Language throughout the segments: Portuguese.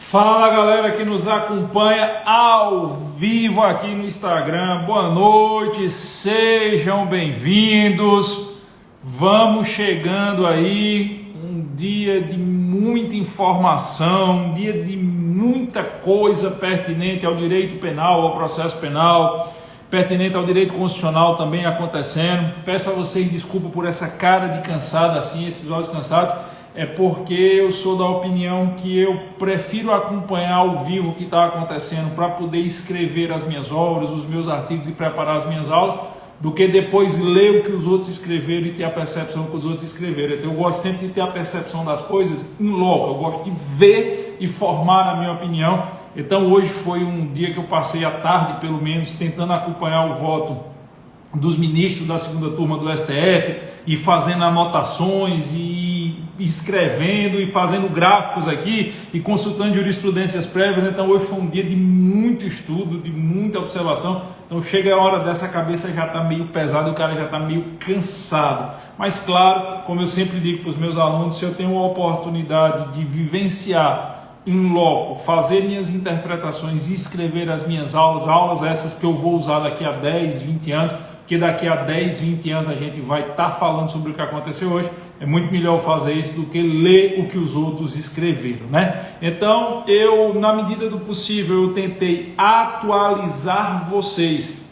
Fala galera que nos acompanha ao vivo aqui no Instagram, boa noite, sejam bem-vindos. Vamos chegando aí, um dia de muita informação, um dia de muita coisa pertinente ao direito penal, ao processo penal, pertinente ao direito constitucional também acontecendo. Peço a vocês desculpa por essa cara de cansado assim, esses olhos cansados. É porque eu sou da opinião que eu prefiro acompanhar ao vivo o que está acontecendo para poder escrever as minhas obras, os meus artigos e preparar as minhas aulas, do que depois ler o que os outros escreveram e ter a percepção que os outros escreveram. Então, eu gosto sempre de ter a percepção das coisas em loco, eu gosto de ver e formar a minha opinião. Então hoje foi um dia que eu passei a tarde, pelo menos, tentando acompanhar o voto dos ministros da segunda turma do STF e fazendo anotações e escrevendo e fazendo gráficos aqui e consultando jurisprudências prévias. Então hoje foi um dia de muito estudo, de muita observação. Então chega a hora dessa, cabeça já está meio pesada, o cara já está meio cansado. Mas claro, como eu sempre digo para os meus alunos, se eu tenho uma oportunidade de vivenciar em loco, fazer minhas interpretações e escrever as minhas aulas essas que eu vou usar daqui a 10, 20 anos, porque daqui a 10, 20 anos a gente vai estar falando sobre o que aconteceu hoje. É muito melhor fazer isso do que ler o que os outros escreveram, né? Então, eu, na medida do possível, eu tentei atualizar vocês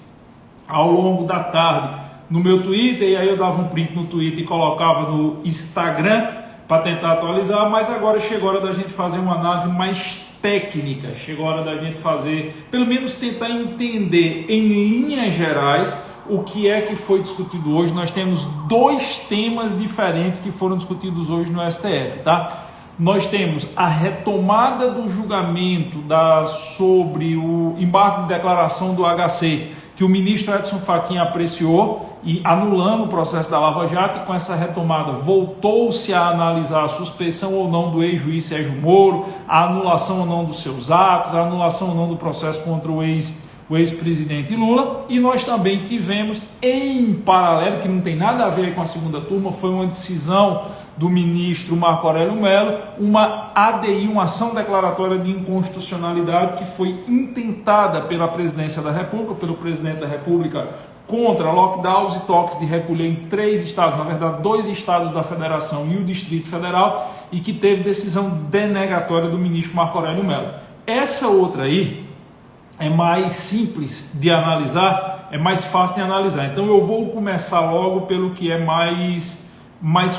ao longo da tarde no meu Twitter, e aí eu dava um print no Twitter e colocava no Instagram para tentar atualizar, mas agora chegou a hora da gente fazer uma análise mais técnica, chegou a hora da gente fazer, pelo menos tentar entender em linhas gerais o que é que foi discutido hoje. Nós temos dois temas diferentes que foram discutidos hoje no STF, tá? Nós temos a retomada do julgamento sobre o embargo de declaração do HC, que o ministro Edson Fachin apreciou e anulando o processo da Lava Jato, e com essa retomada voltou-se a analisar a suspeição ou não do ex-juiz Sérgio Moro, a anulação ou não dos seus atos, a anulação ou não do processo contra o ex-presidente Lula. E nós também tivemos em paralelo, que não tem nada a ver com a segunda turma, foi uma decisão do ministro Marco Aurélio Mello, uma ADI, uma ação declaratória de inconstitucionalidade que foi intentada pela presidência da República, pelo presidente da República, contra lockdowns e toques de recolher em 3 estados, na verdade 2 estados da federação e o Distrito Federal, e que teve decisão denegatória do ministro Marco Aurélio Mello. Essa outra aí é mais simples de analisar, é mais fácil de analisar. Então eu vou começar logo pelo que é mais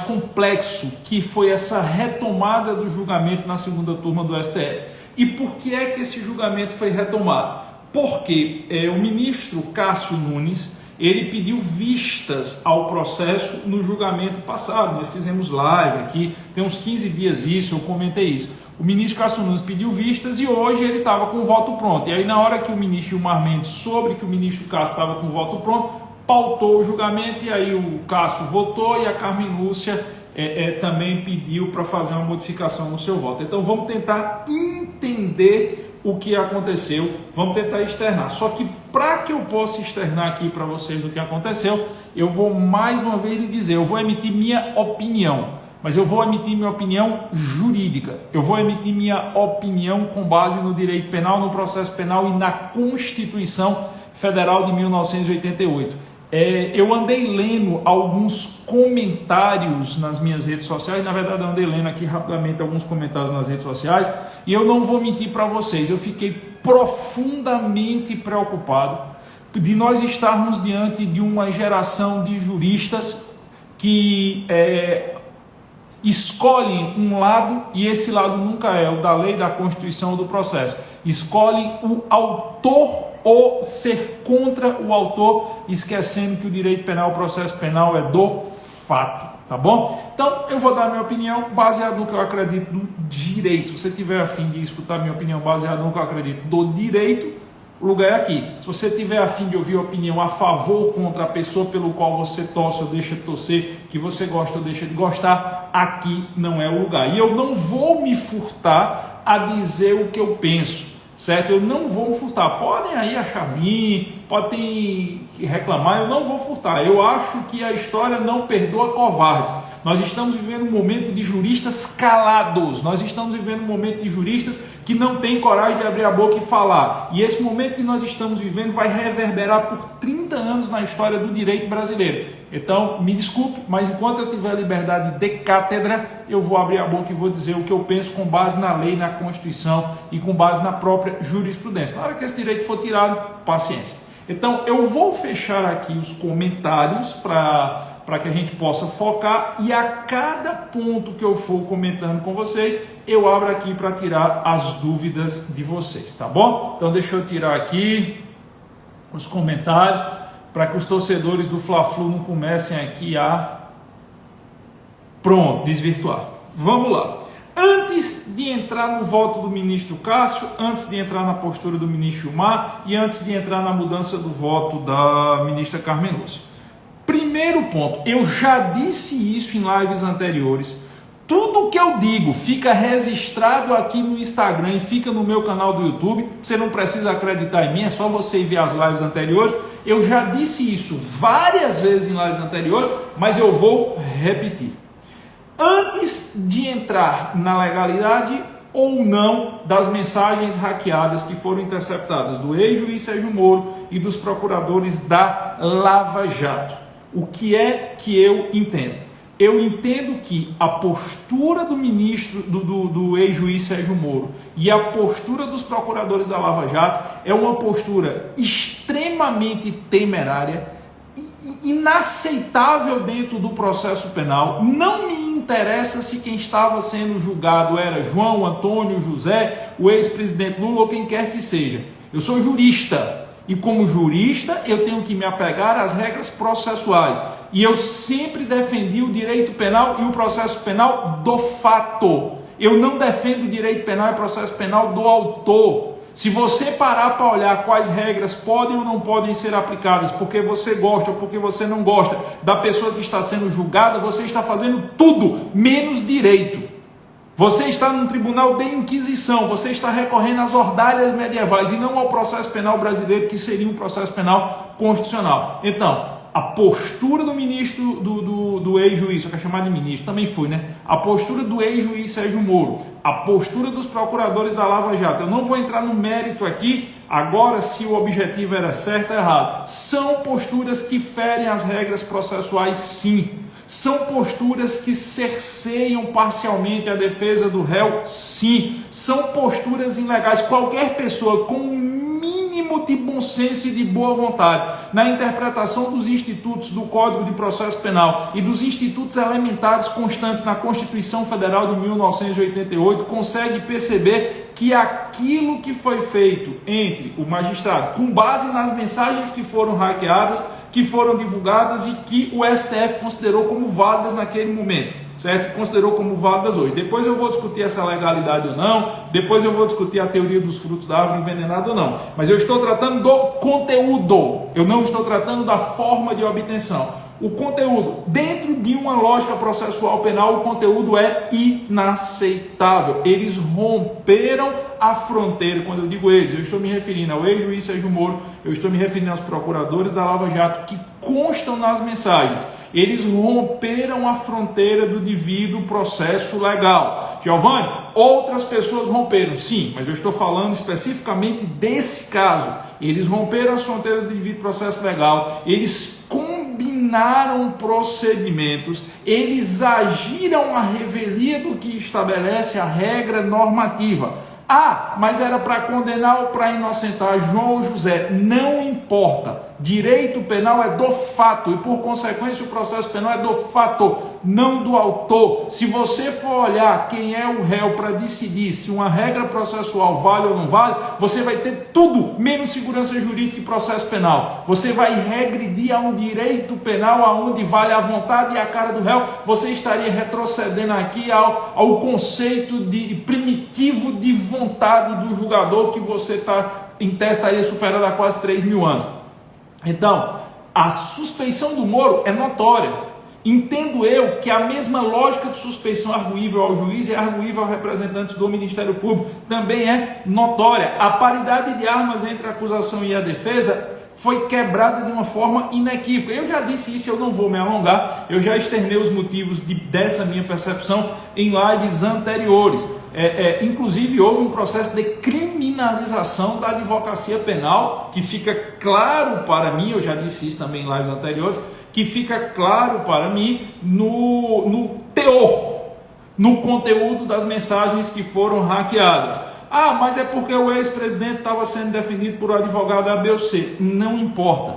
complexo, que foi essa retomada do julgamento na segunda turma do STF. E por que é que esse julgamento foi retomado? Porque o ministro Cássio Nunes, ele pediu vistas ao processo no julgamento passado. Nós fizemos live aqui, tem uns 15 dias isso, eu comentei isso. O ministro Cássio Nunes pediu vistas e hoje ele estava com o voto pronto. E aí, na hora que o ministro Gilmar Mendes soube que o ministro Cássio estava com o voto pronto, pautou o julgamento, e aí o Cássio votou e a Carmen Lúcia também pediu para fazer uma modificação no seu voto. Então vamos tentar entender o que aconteceu, vamos tentar externar. Só que para que eu possa externar aqui para vocês o que aconteceu, eu vou mais uma vez lhe dizer, eu vou emitir minha opinião. Mas eu vou emitir minha opinião jurídica, eu vou emitir minha opinião com base no direito penal, no processo penal e na Constituição Federal de 1988. Eu andei lendo alguns comentários nas minhas redes sociais, na verdade eu andei lendo aqui rapidamente alguns comentários nas redes sociais, e eu não vou mentir para vocês, eu fiquei profundamente preocupado de nós estarmos diante de uma geração de juristas que escolhem um lado, e esse lado nunca é o da lei, da Constituição ou do processo. Escolhem o autor ou ser contra o autor, esquecendo que o direito penal, o processo penal é do fato, tá bom? Então eu vou dar minha opinião baseada no que eu acredito do direito. Se você tiver a fim de escutar minha opinião baseada no que eu acredito do direito, o lugar é aqui. Se você tiver a fim de ouvir a opinião a favor ou contra a pessoa pelo qual você torce ou deixa de torcer, que você gosta ou deixa de gostar, aqui não é o lugar. E eu não vou me furtar a dizer o que eu penso, certo? Eu não vou me furtar. Podem aí achar ruim, podem reclamar, eu não vou furtar. Eu acho que a história não perdoa covardes. Nós estamos vivendo um momento de juristas calados, nós estamos vivendo um momento de juristas que não têm coragem de abrir a boca e falar. E esse momento que nós estamos vivendo vai reverberar por 30 anos na história do direito brasileiro. Então, me desculpe, mas enquanto eu tiver liberdade de cátedra, eu vou abrir a boca e vou dizer o que eu penso com base na lei, na Constituição e com base na própria jurisprudência. Na hora que esse direito for tirado, paciência. Então, eu vou fechar aqui os comentários para que a gente possa focar, e a cada ponto que eu for comentando com vocês, eu abro aqui para tirar as dúvidas de vocês, tá bom? Então deixa eu tirar aqui os comentários, para que os torcedores do Fla-Flu não comecem aqui a desvirtuar. Vamos lá. Antes de entrar no voto do ministro Cássio, antes de entrar na postura do ministro Gilmar e antes de entrar na mudança do voto da ministra Carmen Lúcia. Primeiro ponto, eu já disse isso em lives anteriores, tudo que eu digo fica registrado aqui no Instagram e fica no meu canal do YouTube, você não precisa acreditar em mim, é só você ver as lives anteriores, eu já disse isso várias vezes em lives anteriores, mas eu vou repetir. Antes de entrar na legalidade ou não das mensagens hackeadas que foram interceptadas do ex-juiz Sérgio Moro e dos procuradores da Lava Jato, o que é que eu entendo? Eu entendo que a postura do ministro, do ex-juiz Sérgio Moro e a postura dos procuradores da Lava Jato é uma postura extremamente temerária, inaceitável dentro do processo penal. Não me interessa se quem estava sendo julgado era João, Antônio, José, o ex-presidente Lula ou quem quer que seja. Eu sou jurista. E como jurista, eu tenho que me apegar às regras processuais. E eu sempre defendi o direito penal e o processo penal do fato. Eu não defendo o direito penal e o processo penal do autor. Se você parar para olhar quais regras podem ou não podem ser aplicadas, porque você gosta ou porque você não gosta da pessoa que está sendo julgada, você está fazendo tudo menos direito. Você está num tribunal de inquisição, você está recorrendo às ordalhas medievais e não ao processo penal brasileiro, que seria um processo penal constitucional. Então, a postura do ministro, do ex-juiz, eu quero chamar de ministro, também foi, né? A postura do ex-juiz Sérgio Moro, a postura dos procuradores da Lava Jato, eu não vou entrar no mérito aqui, agora se o objetivo era certo ou errado, são posturas que ferem as regras processuais, sim. São posturas que cerceiam parcialmente a defesa do réu? Sim. São posturas ilegais. Qualquer pessoa com um mínimo de bom senso e de boa vontade na interpretação dos institutos do Código de Processo Penal e dos institutos elementares constantes na Constituição Federal de 1988 consegue perceber que aquilo que foi feito entre o magistrado, com base nas mensagens que foram hackeadas, que foram divulgadas e que o STF considerou como válidas naquele momento, certo? Considerou como válidas hoje. Depois eu vou discutir essa legalidade ou não, depois eu vou discutir a teoria dos frutos da árvore envenenada ou não. Mas eu estou tratando do conteúdo, eu não estou tratando da forma de obtenção. O conteúdo, dentro de uma lógica processual penal, o conteúdo é inaceitável. Eles romperam a fronteira. Quando eu digo eles, eu estou me referindo ao ex-juiz Sérgio Moro, eu estou me referindo aos procuradores da Lava Jato que constam nas mensagens. Eles romperam a fronteira do devido processo legal. Giovanni, outras pessoas romperam, sim, mas eu estou falando especificamente desse caso. Eles romperam as fronteiras do devido processo legal, eles combinaram procedimentos, eles agiram à revelia do que estabelece a regra normativa. Ah, mas era para condenar ou para inocentar João ou José. Não importa. Direito penal é do fato e, por consequência, o processo penal é do fato, não do autor. Se você for olhar quem é o réu para decidir se uma regra processual vale ou não vale, você vai ter tudo menos segurança jurídica e processo penal. Você vai regredir a um direito penal aonde vale a vontade e a cara do réu. Você estaria retrocedendo aqui ao conceito de primitivo de vontade do julgador que você em tese estaria superando há quase 3.000 anos. Então, a suspeição do Moro é notória. Entendo eu que a mesma lógica de suspeição arguível ao juiz e arguível aos representantes do Ministério Público também é notória. A paridade de armas entre a acusação e a defesa foi quebrada de uma forma inequívoca. Eu já disse isso, eu não vou me alongar, eu já externei os motivos dessa minha percepção em lives anteriores. Inclusive houve um processo de criminalização da advocacia penal, que fica claro para mim, eu já disse isso também em lives anteriores, que fica claro para mim no teor, no conteúdo das mensagens que foram hackeadas. Ah, mas é porque o ex-presidente estava sendo defendido por advogado A, B ou C. Não importa.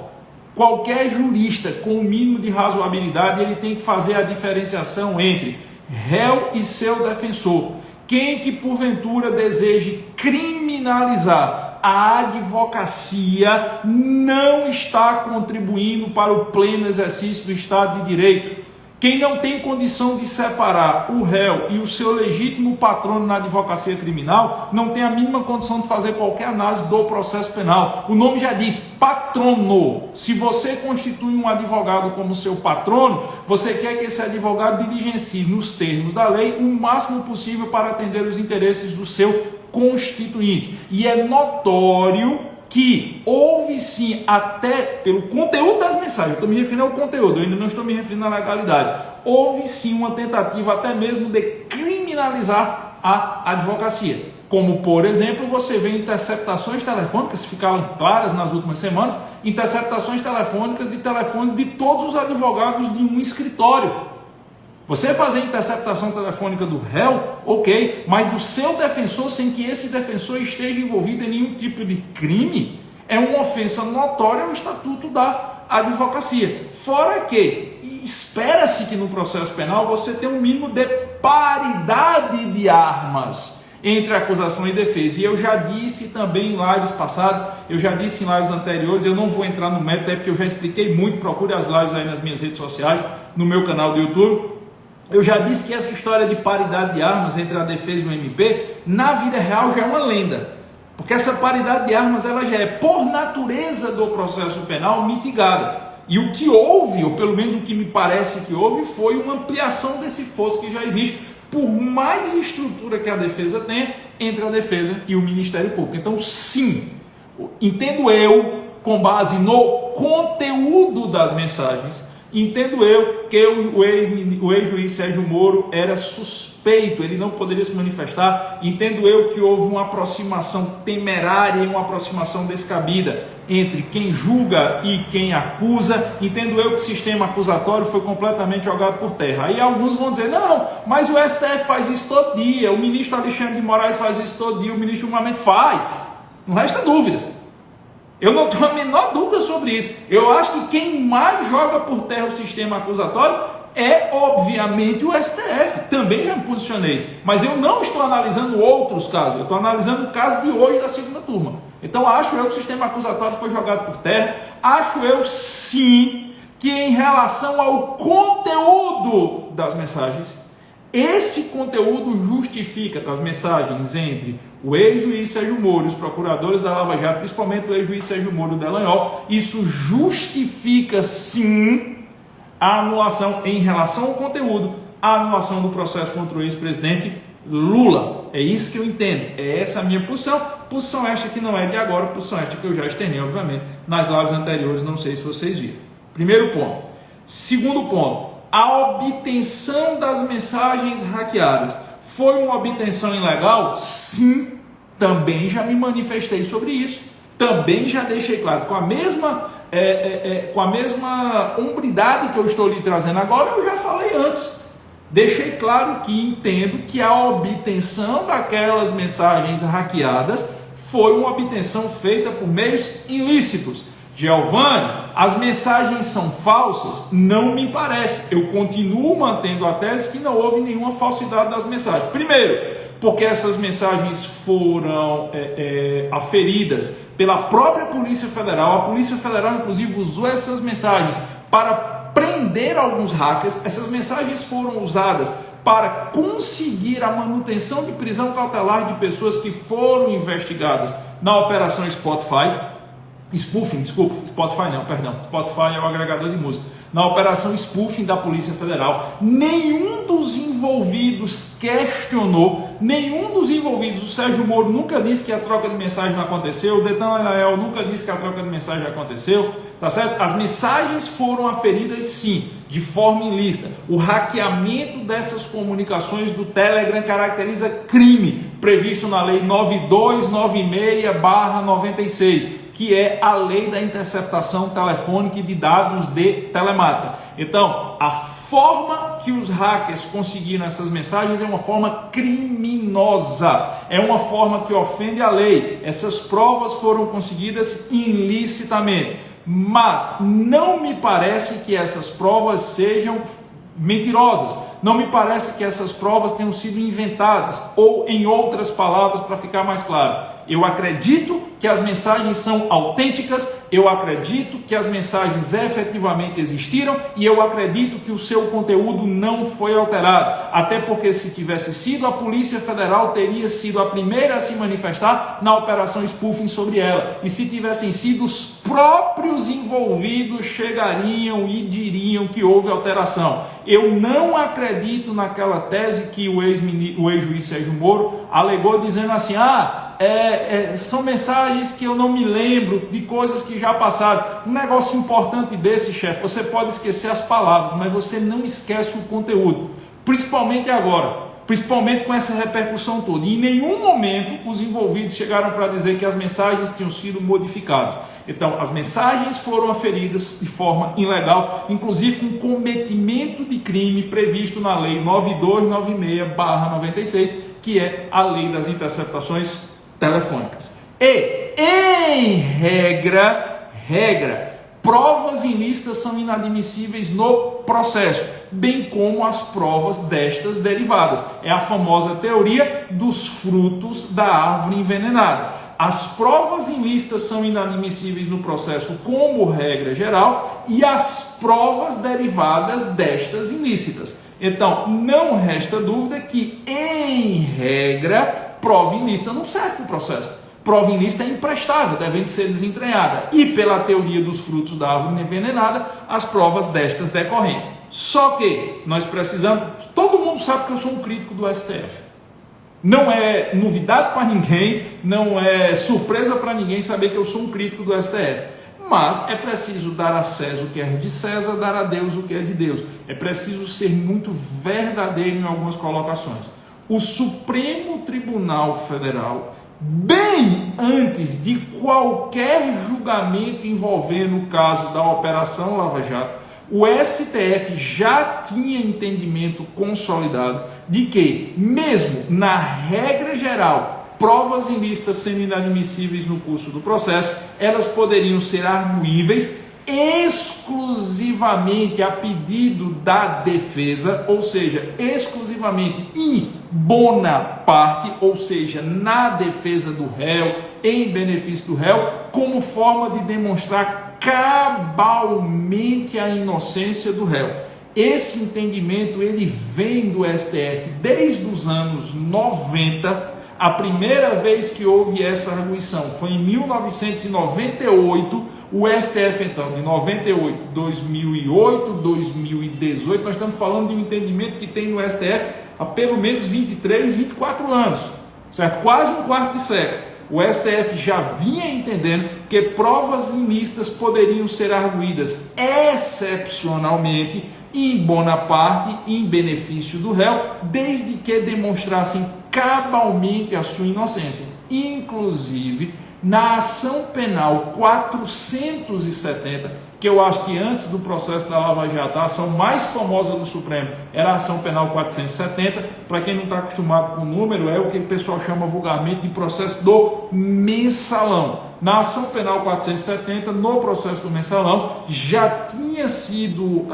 Qualquer jurista com o mínimo de razoabilidade, ele tem que fazer a diferenciação entre réu e seu defensor. Quem que porventura deseje criminalizar a advocacia não está contribuindo para o pleno exercício do Estado de Direito. Quem não tem condição de separar o réu e o seu legítimo patrono na advocacia criminal, não tem a mínima condição de fazer qualquer análise do processo penal. O nome já diz, patrono. Se você constitui um advogado como seu patrono, você quer que esse advogado diligencie nos termos da lei o máximo possível para atender os interesses do seu constituinte. E é notório que houve sim, até pelo conteúdo das mensagens, eu estou me referindo ao conteúdo, eu ainda não estou me referindo à legalidade, houve sim uma tentativa até mesmo de criminalizar a advocacia. Como, por exemplo, você vê interceptações telefônicas, ficaram claras nas últimas semanas, interceptações telefônicas de telefones de todos os advogados de um escritório. Você fazer interceptação telefônica do réu, ok, mas do seu defensor sem que esse defensor esteja envolvido em nenhum tipo de crime, é uma ofensa notória ao Estatuto da Advocacia. Fora que espera-se que no processo penal você tenha um mínimo de paridade de armas entre acusação e defesa. E eu já disse também em lives passadas, eu já disse em lives anteriores, eu não vou entrar no mérito, até porque eu já expliquei muito, procure as lives aí nas minhas redes sociais, no meu canal do YouTube. Eu já disse que essa história de paridade de armas entre a defesa e o MP, na vida real já é uma lenda. Porque essa paridade de armas ela já é, por natureza do processo penal, mitigada. E o que houve, ou pelo menos o que me parece que houve, foi uma ampliação desse fosso que já existe, por mais estrutura que a defesa tenha, entre a defesa e o Ministério Público. Então, sim, entendo eu, com base no conteúdo das mensagens, entendo eu que o ex-juiz Sérgio Moro era suspeito, ele não poderia se manifestar. Entendo eu que houve uma aproximação temerária e uma aproximação descabida entre quem julga e quem acusa. Entendo eu que o sistema acusatório foi completamente jogado por terra. Aí alguns vão dizer, não, mas o STF faz isso todo dia, o ministro Alexandre de Moraes faz isso todo dia, o ministro Gilmar Mendes faz. Não resta dúvida. Eu não tenho a menor dúvida sobre isso. Eu acho que quem mais joga por terra o sistema acusatório é, obviamente, o STF. Também já me posicionei. Mas eu não estou analisando outros casos. Eu estou analisando o caso de hoje da segunda turma. Então, acho eu que o sistema acusatório foi jogado por terra. Acho eu, sim, que em relação ao conteúdo das mensagens, esse conteúdo justifica as mensagens entre o ex-juiz Sérgio Moro e os procuradores da Lava Jato, principalmente o ex-juiz Sérgio Moro Dallagnol, isso justifica sim a anulação em relação ao conteúdo, a anulação do processo contra o ex-presidente Lula. É isso que eu entendo, é essa a minha posição esta que não é de agora, posição esta que eu já externei, obviamente, nas lives anteriores, não sei se vocês viram. Primeiro ponto. Segundo ponto, a obtenção das mensagens hackeadas foi uma obtenção ilegal? Sim, também já me manifestei sobre isso, também já deixei claro, com a mesma hombridade que eu estou lhe trazendo agora, eu já falei antes. Deixei claro que entendo que a obtenção daquelas mensagens hackeadas foi uma obtenção feita por meios ilícitos. Giovanni, as mensagens são falsas? Não me parece. Eu continuo mantendo a tese que não houve nenhuma falsidade das mensagens. Primeiro, porque essas mensagens foram aferidas pela própria Polícia Federal. A Polícia Federal, inclusive, usou essas mensagens para prender alguns hackers. Essas mensagens foram usadas para conseguir a manutenção de prisão cautelar de pessoas que foram investigadas na Operação Spotify. Spotify não, perdão. Spotify é o agregador de música. na operação spoofing da Polícia Federal. Nenhum dos envolvidos questionou, nenhum dos envolvidos, o Sérgio Moro nunca disse que a troca de mensagem não aconteceu, o Dedan Lenael nunca disse que a troca de mensagem aconteceu, tá certo? As mensagens foram aferidas sim, de forma ilícita. O hackeamento dessas comunicações do Telegram caracteriza crime previsto na Lei 9296/96, que é a lei da interceptação telefônica e de dados de telemática. Então, a forma que os hackers conseguiram essas mensagens é uma forma criminosa, é uma forma que ofende a lei. Essas provas foram conseguidas ilicitamente. Mas não me parece que essas provas sejam mentirosas, não me parece que essas provas tenham sido inventadas, ou em outras palavras, para ficar mais claro, eu acredito que as mensagens são autênticas, eu acredito que as mensagens efetivamente existiram e eu acredito que o seu conteúdo não foi alterado, até porque se tivesse sido a Polícia Federal, teria sido a primeira a se manifestar na operação spoofing sobre ela, e se tivessem sido os próprios envolvidos chegariam e diriam que houve alteração. Eu não acredito naquela tese que o ex-juiz Sérgio Moro alegou, dizendo assim, são mensagens que eu não me lembro, de coisas que já passaram. Um negócio importante desse, chefe, você pode esquecer as palavras, mas você não esquece o conteúdo, principalmente agora, principalmente com essa repercussão toda. E em nenhum momento os envolvidos chegaram para dizer que as mensagens tinham sido modificadas. Então, as mensagens foram aferidas de forma ilegal, inclusive com cometimento de crime previsto na Lei 9296/96, que é a lei das interceptações telefônicas. E, em regra, provas ilícitas são inadmissíveis no processo, bem como as provas destas derivadas. É a famosa teoria dos frutos da árvore envenenada. As provas ilícitas são inadmissíveis no processo como regra geral e as provas derivadas destas ilícitas. Então, não resta dúvida que, em regra, prova ilícita não serve para o processo. Prova ilícita é imprestável, devendo ser desentranhada. E pela teoria dos frutos da árvore envenenada, as provas destas decorrentes. Só que nós precisamos... Todo mundo sabe que eu sou um crítico do STF. Não é novidade para ninguém, não é surpresa para ninguém saber que eu sou um crítico do STF. Mas é preciso dar a César o que é de César, dar a Deus o que é de Deus. É preciso ser muito verdadeiro em algumas colocações. O Supremo Tribunal Federal, bem antes de qualquer julgamento envolvendo o caso da Operação Lava Jato, o STF já tinha entendimento consolidado de que, mesmo na regra geral, provas ilícitas sendo inadmissíveis no curso do processo, elas poderiam ser arguíveis exclusivamente a pedido da defesa, ou seja, exclusivamente in bona parte, ou seja, na defesa do réu, em benefício do réu, como forma de demonstrar cabalmente a inocência do réu. Esse entendimento ele vem do STF desde os anos 90. A primeira vez que houve essa arguição foi em 1998. O STF, então, de 98, 2008, 2018, nós estamos falando de um entendimento que tem no STF há pelo menos 23, 24 anos, certo? Quase um quarto de século. O STF já vinha entendendo que provas ilícitas poderiam ser arguídas excepcionalmente, em bona parte, em benefício do réu, desde que demonstrassem cabalmente a sua inocência. Inclusive, na ação penal 470, que eu acho que antes do processo da Lava Jato, a ação mais famosa do Supremo era a ação penal 470, para quem não está acostumado com o número, é o que o pessoal chama vulgarmente de processo do mensalão. Na ação penal 470, no processo do mensalão, já tinha sido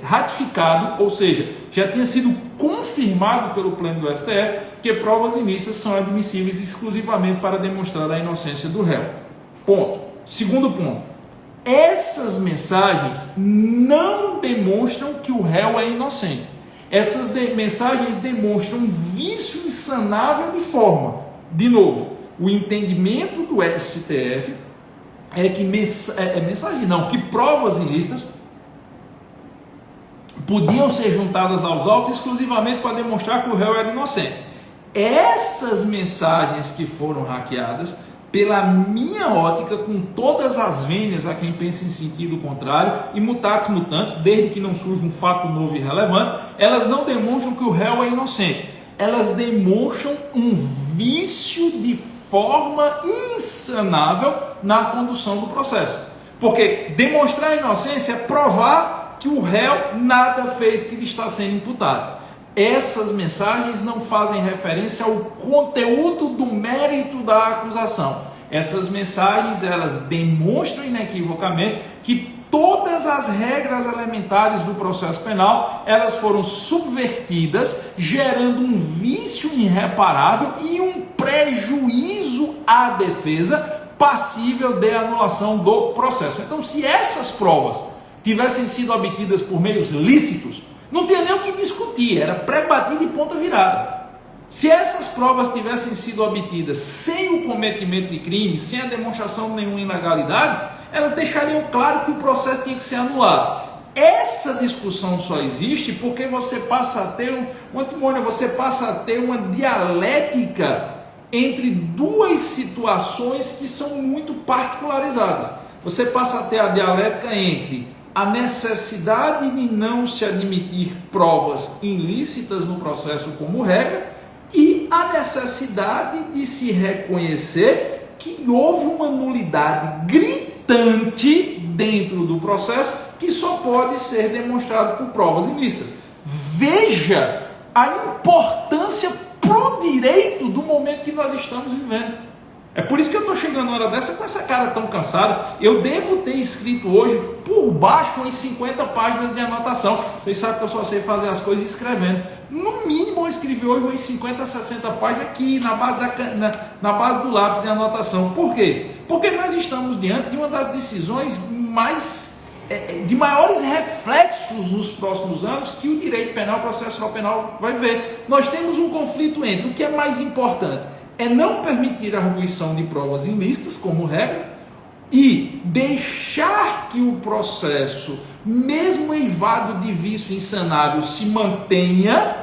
ratificado, ou seja, já tinha sido confirmado pelo pleno do STF que provas ilícitas são admissíveis exclusivamente para demonstrar a inocência do réu. Ponto. Segundo ponto. Essas mensagens não demonstram que o réu é inocente. Essas mensagens demonstram um vício insanável de forma. De novo, o entendimento do STF é que que provas ilícitas podiam ser juntadas aos autos exclusivamente para demonstrar que o réu era inocente. Essas mensagens que foram hackeadas, pela minha ótica, com todas as vênias a quem pensa em sentido contrário, e mutatis mutandis, desde que não surja um fato novo e relevante, elas não demonstram que o réu é inocente. Elas demonstram um vício de forma insanável na condução do processo. Porque demonstrar a inocência é provar que o réu nada fez que lhe está sendo imputado. Essas mensagens não fazem referência ao conteúdo do mérito da acusação. Essas mensagens, elas demonstram inequivocamente que todas as regras elementares do processo penal, elas foram subvertidas, gerando um vício irreparável e um prejuízo à defesa passível de anulação do processo. Então, se essas provas tivessem sido obtidas por meios lícitos, não tinha nem o que discutir, era pré-batido e ponta virada. Se essas provas tivessem sido obtidas sem o cometimento de crime, sem a demonstração de nenhuma ilegalidade, elas deixariam claro que o processo tinha que ser anulado. Essa discussão só existe porque você passa a ter você passa a ter uma dialética entre duas situações que são muito particularizadas. Você passa a ter a dialética entre a necessidade de não se admitir provas ilícitas no processo como regra e a necessidade de se reconhecer que houve uma nulidade gritante dentro do processo que só pode ser demonstrado por provas ilícitas. Veja a importância pro direito do momento que nós estamos vivendo. É por isso que eu estou chegando uma hora dessa com essa cara tão cansada. Eu devo ter escrito hoje por baixo umas 50 páginas de anotação. Vocês sabem que eu só sei fazer as coisas escrevendo. No mínimo eu escrevi hoje umas 50, 60 páginas aqui na base do lápis de anotação. Por quê? Porque nós estamos diante de uma das decisões de maiores reflexos nos próximos anos que o direito penal, o processual penal vai ver. Nós temos um conflito entre o que é mais importante é não permitir a arguição de provas ilícitas como regra e deixar que o processo, mesmo eivado de vício insanável, se mantenha,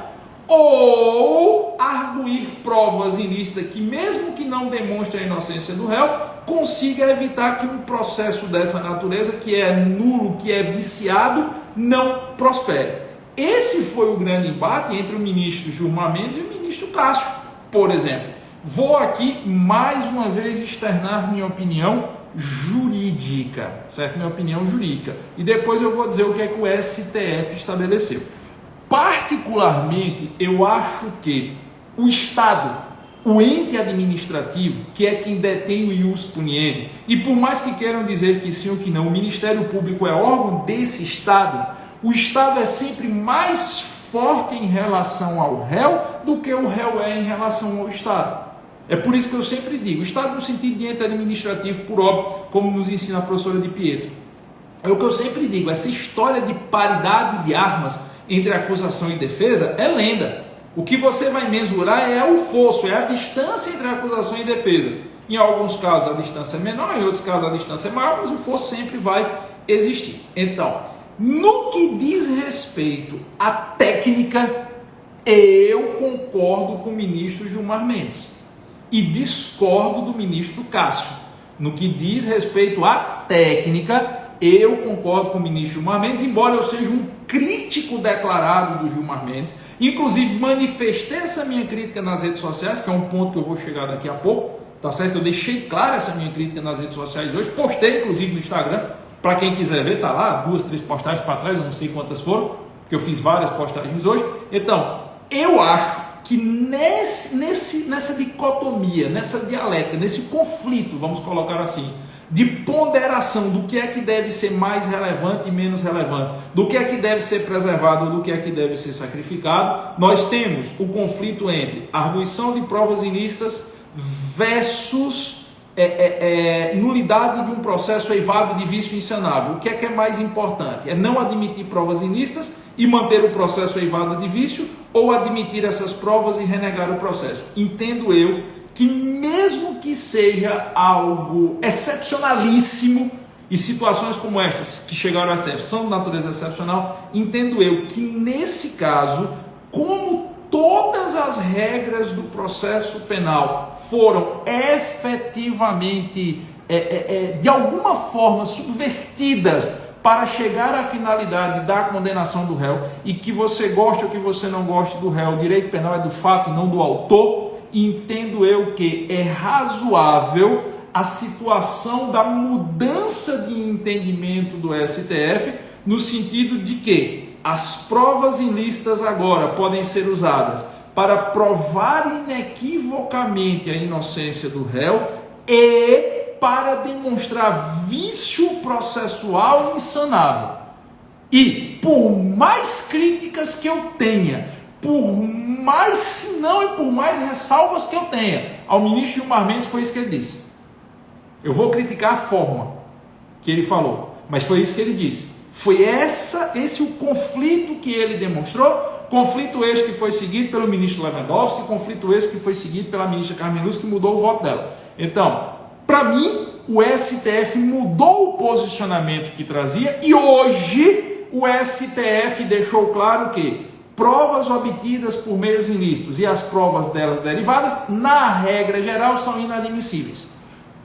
ou arguir provas ilícitas que, mesmo que não demonstrem a inocência do réu, consiga evitar que um processo dessa natureza, que é nulo, que é viciado, não prospere. Esse foi o grande embate entre o ministro Gilmar Mendes e o ministro Cássio, por exemplo. Vou aqui mais uma vez externar minha opinião jurídica, certo? Minha opinião jurídica. E depois eu vou dizer o que é que o STF estabeleceu. Particularmente, eu acho que o Estado, o ente administrativo, que é quem detém o ius puniene, e por mais que queiram dizer que sim ou que não, o Ministério Público é órgão desse Estado, o Estado é sempre mais forte em relação ao réu do que o réu é em relação ao Estado. É por isso que eu sempre digo, o Estado no sentido de ente administrativo, por óbvio, como nos ensina a professora de Pietro. É o que eu sempre digo, essa história de paridade de armas entre acusação e defesa é lenda. O que você vai mensurar é o fosso, é a distância entre acusação e defesa. Em alguns casos a distância é menor, em outros casos a distância é maior, mas o fosso sempre vai existir. Então, no que diz respeito à técnica, eu concordo com o ministro Gilmar Mendes e discordo do ministro Cássio. No que diz respeito à técnica, eu concordo com o ministro Gilmar Mendes, embora eu seja um crítico declarado do Gilmar Mendes. Inclusive, manifestei essa minha crítica nas redes sociais, que é um ponto que eu vou chegar daqui a pouco, tá certo? Eu deixei clara essa minha crítica nas redes sociais hoje, postei inclusive no Instagram, para quem quiser ver, tá lá, 2, 3 postagens para trás, eu não sei quantas foram, porque eu fiz várias postagens hoje. Então, eu acho que nessa dicotomia, nessa dialética, nesse conflito, vamos colocar assim, de ponderação do que é que deve ser mais relevante e menos relevante, do que é que deve ser preservado, do que é que deve ser sacrificado, nós temos o conflito entre arguição de provas ilícitas versus nulidade de um processo eivado de vício insanável. O que é mais importante? É não admitir provas ilícitas e manter o processo eivado de vício, ou admitir essas provas e renegar o processo? Entendo eu que mesmo que seja algo excepcionalíssimo, e situações como estas que chegaram ao STF são de natureza excepcional, entendo eu que nesse caso, como todas as regras do processo penal foram efetivamente, de alguma forma, subvertidas para chegar à finalidade da condenação do réu, e que você goste ou que você não goste do réu, o direito penal é do fato e não do autor, entendo eu que é razoável a situação da mudança de entendimento do STF, no sentido de que as provas ilícitas agora podem ser usadas para provar inequivocamente a inocência do réu e para demonstrar vício processual insanável. E por mais críticas que eu tenha, por mais senão e por mais ressalvas que eu tenha ao ministro Gilmar Mendes, foi isso que ele disse. Eu vou criticar a forma que ele falou, mas foi isso que ele disse. Foi esse o conflito que ele demonstrou, conflito este que foi seguido pelo ministro Lewandowski, conflito esse que foi seguido pela ministra Carmen Lúcia, que mudou o voto dela. Então, para mim, o STF mudou o posicionamento que trazia, e hoje o STF deixou claro que provas obtidas por meios ilícitos e as provas delas derivadas, na regra geral, são inadmissíveis.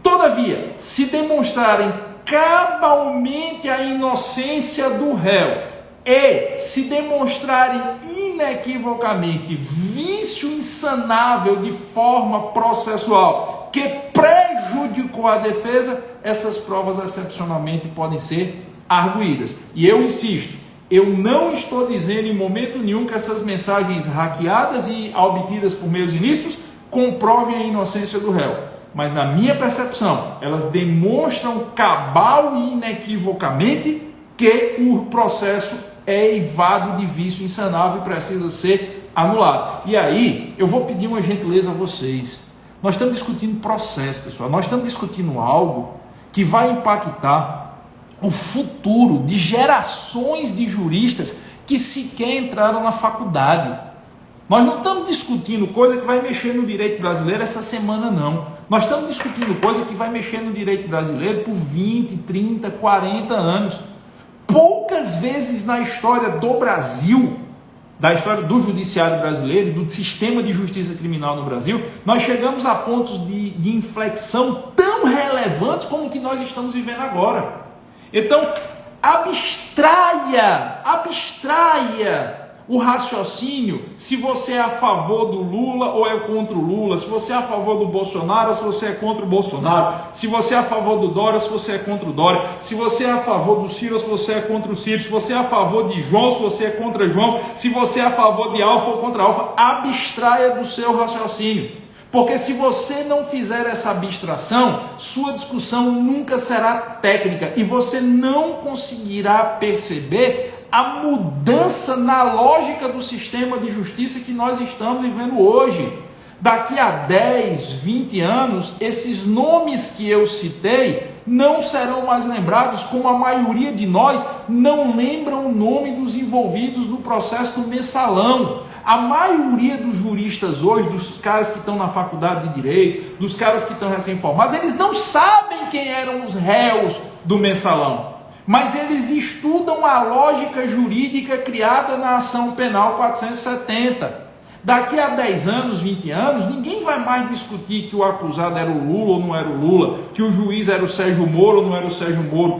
Todavia, se demonstrarem cabalmente a inocência do réu e se demonstrarem inequivocamente vício insanável de forma processual que prejudicou a defesa, essas provas excepcionalmente podem ser arguídas. E eu insisto, eu não estou dizendo em momento nenhum que essas mensagens hackeadas e obtidas por meios ilícitos comprovem a inocência do réu. Mas na minha percepção, elas demonstram cabal e inequivocamente que o processo é eivado de vício insanável e precisa ser anulado. E aí, eu vou pedir uma gentileza a vocês. Nós estamos discutindo processo, pessoal. Nós estamos discutindo algo que vai impactar o futuro de gerações de juristas que sequer entraram na faculdade. Nós não estamos discutindo coisa que vai mexer no direito brasileiro essa semana, não. Nós estamos discutindo coisa que vai mexer no direito brasileiro por 20, 30, 40 anos. Poucas vezes na história do Brasil, da história do judiciário brasileiro, do sistema de justiça criminal no Brasil, nós chegamos a pontos de inflexão tão relevantes como o que nós estamos vivendo agora. Então, abstraia o raciocínio se você é a favor do Lula ou é contra o Lula, se você é a favor do Bolsonaro ou se você é contra o Bolsonaro, se você é a favor do Dória ou se você é contra o Dória, se você é a favor do Ciro ou se você é contra o Ciro, se você é a favor de João ou se você é contra João, se você é a favor de Alfa ou contra Alfa. Abstraia do seu raciocínio, porque se você não fizer essa abstração, sua discussão nunca será técnica e você não conseguirá perceber a mudança na lógica do sistema de justiça que nós estamos vivendo hoje. Daqui a 10, 20 anos, esses nomes que eu citei não serão mais lembrados, como a maioria de nós não lembram o nome dos envolvidos no processo do mensalão. A maioria dos juristas hoje, dos caras que estão na faculdade de Direito, dos caras que estão recém-formados, eles não sabem quem eram os réus do mensalão, mas eles estudam a lógica jurídica criada na ação penal 470. Daqui a 10 anos, 20 anos, ninguém vai mais discutir que o acusado era o Lula ou não era o Lula, que o juiz era o Sérgio Moro ou não era o Sérgio Moro,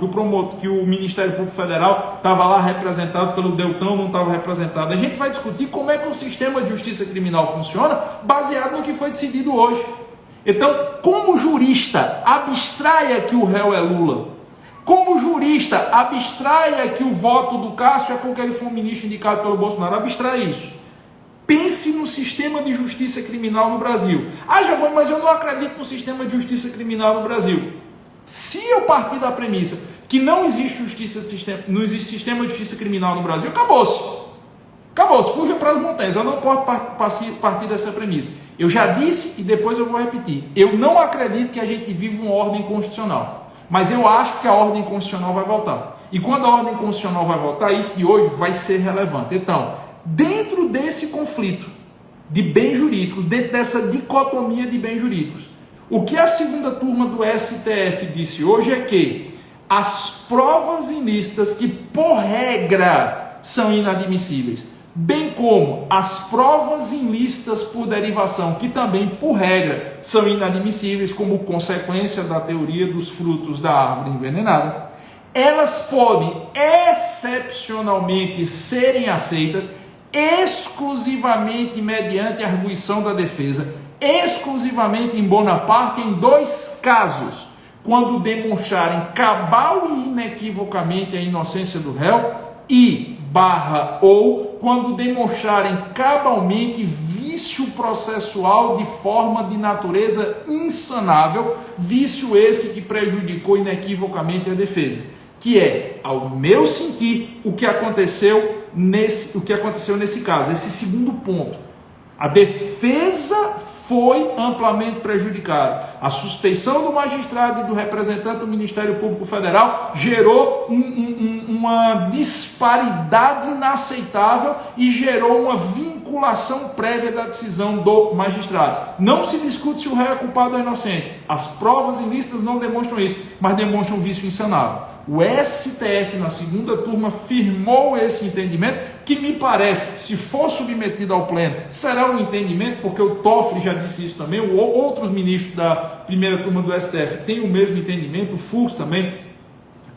que o Ministério Público Federal estava lá representado pelo Deltão ou não estava representado. A gente vai discutir como é que o sistema de justiça criminal funciona baseado no que foi decidido hoje. Então, como jurista, abstraia que o réu é Lula. Como jurista, abstraia que o voto do Cássio é porque ele foi um ministro indicado pelo Bolsonaro. Abstraia isso. Pense no sistema de justiça criminal no Brasil. Ah, Giovanni, mas eu não acredito no sistema de justiça criminal no Brasil. Se eu partir da premissa que não existe não existe sistema de justiça criminal no Brasil, acabou-se. Acabou-se, fuja para as montanhas. Eu não posso partir dessa premissa. Eu já disse e depois eu vou repetir. Eu não acredito que a gente vive uma ordem constitucional. Mas eu acho que a ordem constitucional vai voltar. E quando a ordem constitucional vai voltar, isso de hoje vai ser relevante. Então, dentro desse conflito de bens jurídicos, dentro dessa dicotomia de bens jurídicos, o que a segunda turma do STF disse hoje é que as provas ilícitas que, por regra, são inadmissíveis, bem como as provas ilícitas por derivação, que também, por regra, são inadmissíveis como consequência da teoria dos frutos da árvore envenenada, elas podem excepcionalmente serem aceitas exclusivamente mediante a arguição da defesa, exclusivamente em bona parte em 2 casos: quando demonstrarem cabal e inequivocamente a inocência do réu ou quando demonstrarem cabalmente vício processual de forma de natureza insanável, vício esse que prejudicou inequivocamente a defesa, que é, ao meu sentir, o que aconteceu nesse caso, esse segundo ponto. A defesa foi amplamente prejudicada. A suspeição do magistrado e do representante do Ministério Público Federal gerou uma disparidade inaceitável e gerou uma vinculação prévia da decisão do magistrado. Não se discute se o réu é culpado ou inocente. As provas ilícitas não demonstram isso, mas demonstram um vício insanável. O STF, na segunda turma, firmou esse entendimento, que me parece, se for submetido ao pleno, será um entendimento, porque o Toffoli já disse isso também, outros ministros da primeira turma do STF têm o mesmo entendimento, o Fux também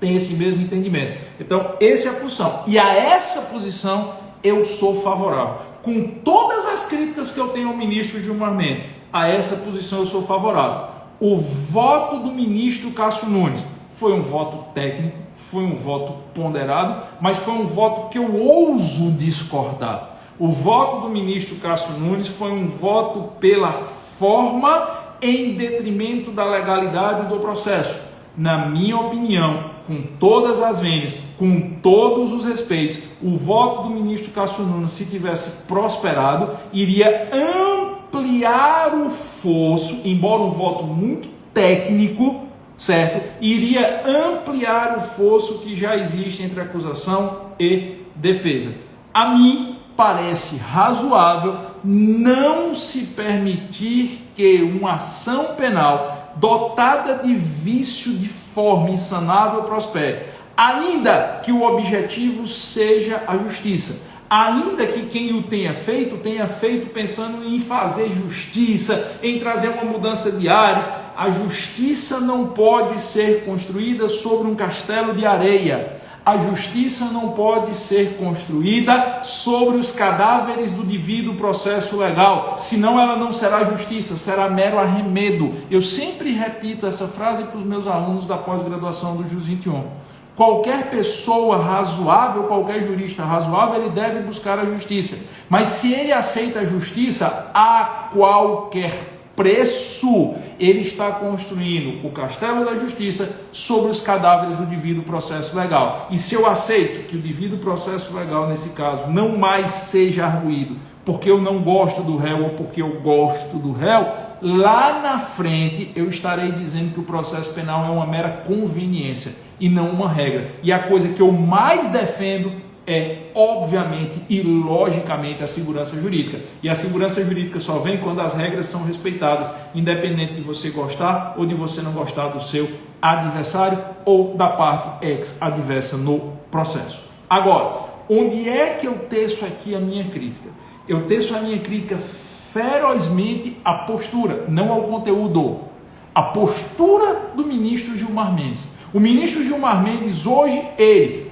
tem esse mesmo entendimento. Então, essa é a posição. E a essa posição eu sou favorável. Com todas as críticas que eu tenho ao ministro Gilmar Mendes, a essa posição eu sou favorável. O voto do ministro Cássio Nunes foi um voto técnico, foi um voto ponderado, mas foi um voto que eu ouso discordar. O voto do ministro Cássio Nunes foi um voto pela forma em detrimento da legalidade do processo. Na minha opinião, com todas as vênias, com todos os respeitos, o voto do ministro Cássio Nunes, se tivesse prosperado, iria ampliar o fosso, embora um voto muito técnico, certo? Iria ampliar o fosso que já existe entre acusação e defesa. A mim parece razoável não se permitir que uma ação penal dotada de vício de forma insanável prospere, ainda que o objetivo seja a justiça. Ainda que quem o tenha feito pensando em fazer justiça, em trazer uma mudança de ares. A justiça não pode ser construída sobre um castelo de areia. A justiça não pode ser construída sobre os cadáveres do devido processo legal, senão ela não será justiça, será mero arremedo. Eu sempre repito essa frase para os meus alunos da pós-graduação do Jus 21. Qualquer pessoa razoável, qualquer jurista razoável, ele deve buscar a justiça. Mas se ele aceita a justiça a qualquer preço, ele está construindo o castelo da justiça sobre os cadáveres do devido processo legal. E se eu aceito que o devido processo legal, nesse caso, não mais seja arguído, porque eu não gosto do réu ou porque eu gosto do réu, lá na frente eu estarei dizendo que o processo penal é uma mera conveniência e não uma regra. E a coisa que eu mais defendo é, obviamente e logicamente, a segurança jurídica. E a segurança jurídica só vem quando as regras são respeitadas, independente de você gostar ou de você não gostar do seu adversário ou da parte ex-adversa no processo. Agora, onde é que eu teço aqui a minha crítica? Eu teço a minha crítica ferozmente à postura, não ao conteúdo. A postura do ministro Gilmar Mendes. O ministro Gilmar Mendes hoje,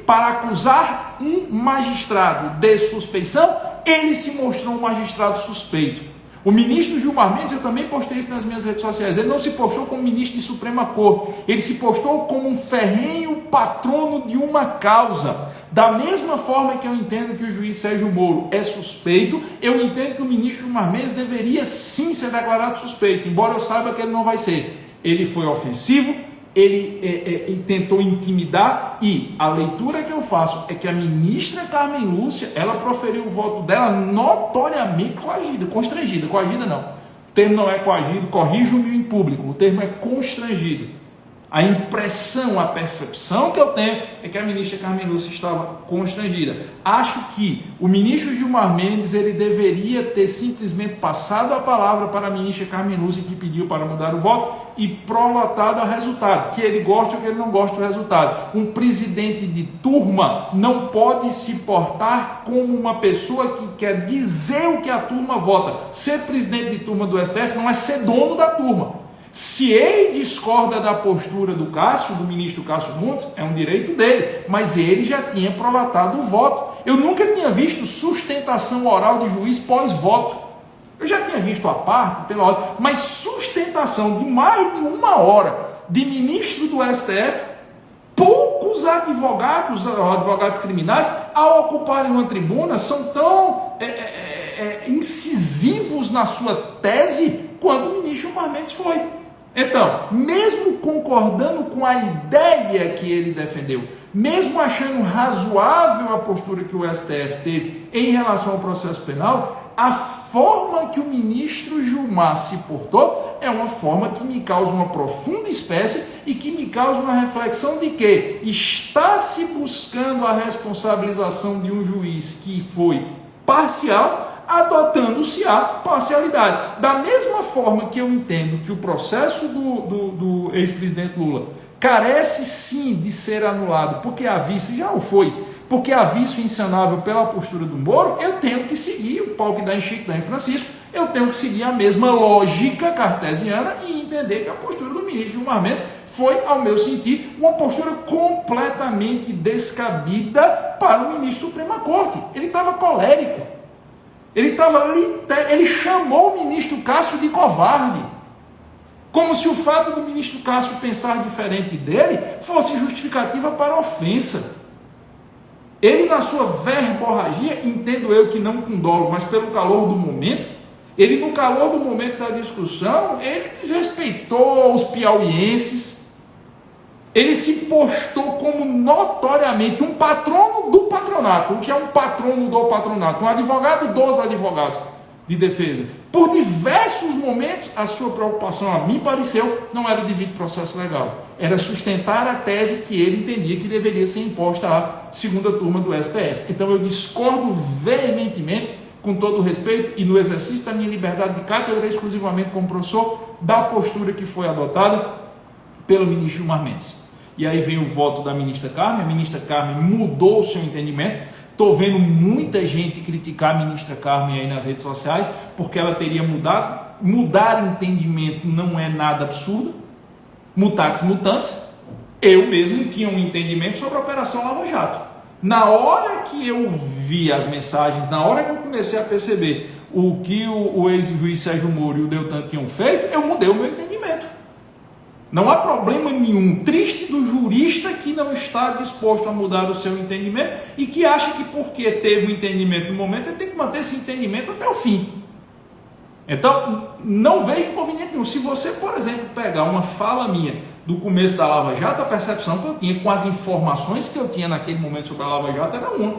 para acusar um magistrado de suspeição, ele se mostrou um magistrado suspeito. O ministro Gilmar Mendes, eu também postei isso nas minhas redes sociais, ele não se postou como ministro de Suprema Corte, ele se postou como um ferrenho patrono de uma causa. Da mesma forma que eu entendo que o juiz Sérgio Moro é suspeito, eu entendo que o ministro Gilmar Mendes deveria sim ser declarado suspeito, embora eu saiba que ele não vai ser. Ele foi ofensivo, ele tentou intimidar, e a leitura que eu faço é que a ministra Carmen Lúcia, ela proferiu o voto dela notoriamente constrangida, coagida não, o termo não é coagido, corrijo-me em público, o termo é constrangido. A impressão, a percepção que eu tenho é que a ministra Carmen Lúcia estava constrangida. Acho que o ministro Gilmar Mendes ele deveria ter simplesmente passado a palavra para a ministra Carmen Lúcia que pediu para mudar o voto e prolotado o resultado, que ele goste ou que ele não goste do resultado. Um presidente de turma não pode se portar como uma pessoa que quer dizer o que a turma vota. Ser presidente de turma do STF não é ser dono da turma. Se ele discorda da postura do Cássio, do ministro Cássio Nunes, é um direito dele, mas ele já tinha prolatado o voto. Eu nunca tinha visto sustentação oral de juiz pós-voto. Eu já tinha visto a parte, pela hora, mas sustentação de mais de 1 hora de ministro do STF, poucos advogados criminais, ao ocuparem uma tribuna, são tão incisivos na sua tese quanto o ministro Gilmar Mendes foi. Então, mesmo concordando com a ideia que ele defendeu, mesmo achando razoável a postura que o STF teve em relação ao processo penal, a forma que o ministro Gilmar se portou é uma forma que me causa uma profunda espécie e que me causa uma reflexão de que está se buscando a responsabilização de um juiz que foi parcial, adotando-se a parcialidade. Da mesma forma que eu entendo que o processo do ex-presidente Lula carece sim de ser anulado, porque há vício, já o foi, porque há vício insanável pela postura do Moro, eu tenho que seguir o pau que dá em Chico, dá em Francisco, eu tenho que seguir a mesma lógica cartesiana e entender que a postura do ministro Gilmar Mendes foi, ao meu sentir, uma postura completamente descabida para o ministro da Suprema Corte. Ele estava colérico. Ele chamou o ministro Cássio de covarde, como se o fato do ministro Cássio pensar diferente dele fosse justificativa para a ofensa. Ele, na sua verborragia, entendo eu que não com dolo, mas pelo calor do momento, ele, no calor do momento da discussão, ele desrespeitou os piauienses, ele se postou como notoriamente um patrono do patronato. O que é um patrono do patronato? Um advogado dos advogados de defesa. Por diversos momentos, a sua preocupação, a mim pareceu, não era o devido processo legal. Era sustentar a tese que ele entendia que deveria ser imposta à segunda turma do STF. Então eu discordo veementemente, com todo o respeito e no exercício da minha liberdade de cátedra, exclusivamente como professor, da postura que foi adotada pelo ministro Gilmar Mendes. E aí vem o voto da ministra Carmen. A ministra Carmen mudou o seu entendimento. Estou vendo muita gente criticar a ministra Carmen aí nas redes sociais, porque ela teria mudado. Mudar entendimento não é nada absurdo. Mutatis mutandis. Eu mesmo tinha um entendimento sobre a Operação Lava Jato. Na hora que eu vi as mensagens, na hora que eu comecei a perceber o que o ex-juiz Sérgio Moro e o Deltan tinham feito, eu mudei o meu entendimento. Não há problema nenhum, triste do jurista que não está disposto a mudar o seu entendimento e que acha que porque teve um entendimento no momento, ele tem que manter esse entendimento até o fim. Então, não vejo inconveniente nenhum. Se você, por exemplo, pegar uma fala minha do começo da Lava Jato, a percepção que eu tinha com as informações que eu tinha naquele momento sobre a Lava Jato era uma.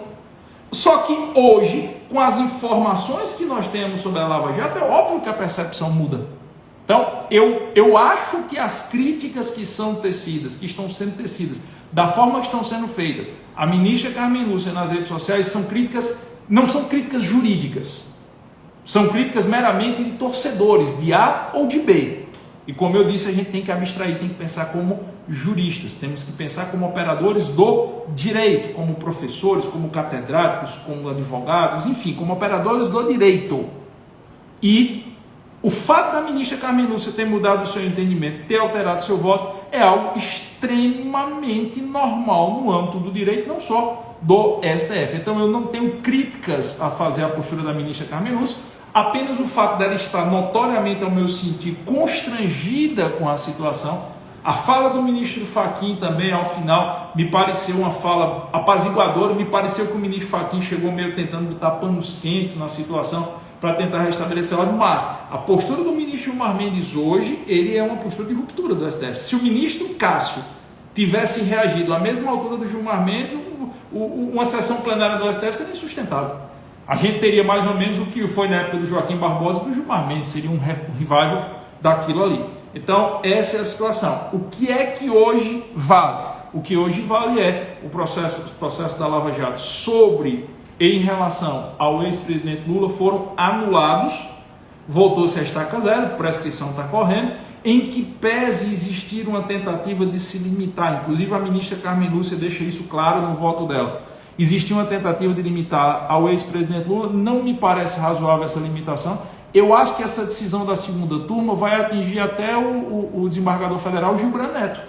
Só que hoje, com as informações que nós temos sobre a Lava Jato, é óbvio que a percepção muda. Então, eu acho que as críticas que são tecidas, que estão sendo tecidas, da forma que estão sendo feitas, a ministra Carmen Lúcia nas redes sociais, são críticas, não são críticas jurídicas, são críticas meramente de torcedores, de A ou de B. E como eu disse, a gente tem que abstrair, tem que pensar como juristas, temos que pensar como operadores do direito, como professores, como catedráticos, como advogados, enfim, como operadores do direito. E o fato da ministra Carmen Lúcia ter mudado o seu entendimento, ter alterado seu voto, é algo extremamente normal no âmbito do direito, não só do STF. Então eu não tenho críticas a fazer à postura da ministra Carmen Lúcia, apenas o fato dela estar notoriamente, ao meu sentir, constrangida com a situação. A fala do ministro Fachin também, ao final, me pareceu uma fala apaziguadora, me pareceu que o ministro Fachin chegou meio tentando botar panos quentes na situação, para tentar restabelecer a ordem, mas a postura do ministro Gilmar Mendes hoje, ele é uma postura de ruptura do STF. Se o ministro Cássio tivesse reagido à mesma altura do Gilmar Mendes, uma sessão plenária do STF seria insustentável. A gente teria mais ou menos o que foi na época do Joaquim Barbosa e do Gilmar Mendes, seria um revival daquilo ali. Então, essa é a situação. O que é que hoje vale? O que hoje vale é os processos da Lava Jato em relação ao ex-presidente Lula foram anulados, voltou-se a estaca zero, prescrição está correndo, em que pese existir uma tentativa de se limitar, inclusive a ministra Carmen Lúcia deixa isso claro no voto dela, existiu uma tentativa de limitar ao ex-presidente Lula, não me parece razoável essa limitação. Eu acho que essa decisão da segunda turma vai atingir até o desembargador federal Gilbrand Neto,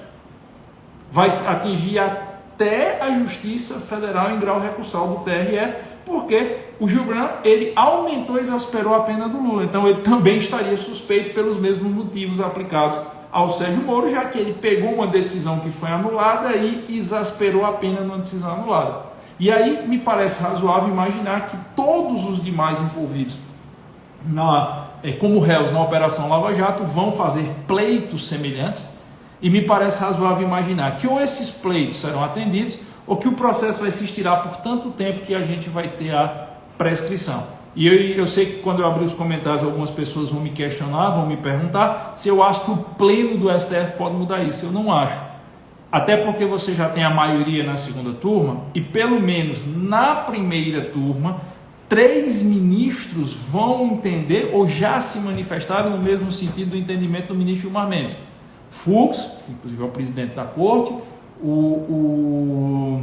vai atingir até a Justiça Federal em grau recursal do TRF, porque o Gilbrand, ele aumentou e exasperou a pena do Lula, então ele também estaria suspeito pelos mesmos motivos aplicados ao Sérgio Moro, já que ele pegou uma decisão que foi anulada e exasperou a pena numa decisão anulada. E aí me parece razoável imaginar que todos os demais envolvidos como réus na Operação Lava Jato vão fazer pleitos semelhantes, e me parece razoável imaginar que ou esses pleitos serão atendidos ou que o processo vai se estirar por tanto tempo que a gente vai ter a prescrição. E eu sei que quando eu abrir os comentários algumas pessoas vão me questionar, vão me perguntar se eu acho que o pleno do STF pode mudar isso. Eu não acho. Até porque você já tem a maioria na segunda turma e pelo menos na primeira turma 3 ministros vão entender ou já se manifestaram no mesmo sentido do entendimento do ministro Gilmar Mendes. Fux, inclusive é o presidente da corte, o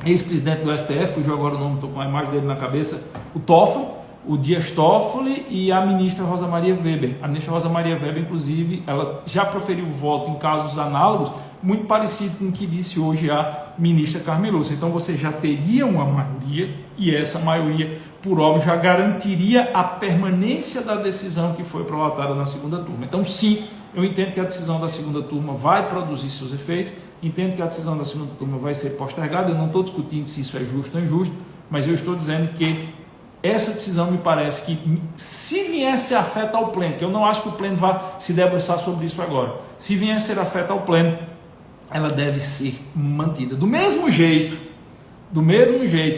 ex-presidente do STF, fugiu agora o nome, estou com a imagem dele na cabeça, o Toffoli, o Dias Toffoli e a ministra Rosa Maria Weber. A ministra Rosa Maria Weber, inclusive, ela já proferiu voto em casos análogos, muito parecido com o que disse hoje a ministra Carmen Lúcia. Então você já teria uma maioria, e essa maioria, por óbvio, já garantiria a permanência da decisão que foi prolatada na segunda turma. Então sim, eu entendo que a decisão da segunda turma vai produzir seus efeitos, entendo que a decisão da segunda turma vai ser postergada, eu não estou discutindo se isso é justo ou injusto, mas eu estou dizendo que essa decisão me parece que, se viesse a afetar o pleno, que eu não acho que o pleno vá se debruçar sobre isso agora, se viesse a afetar o pleno, ela deve ser mantida. Do mesmo jeito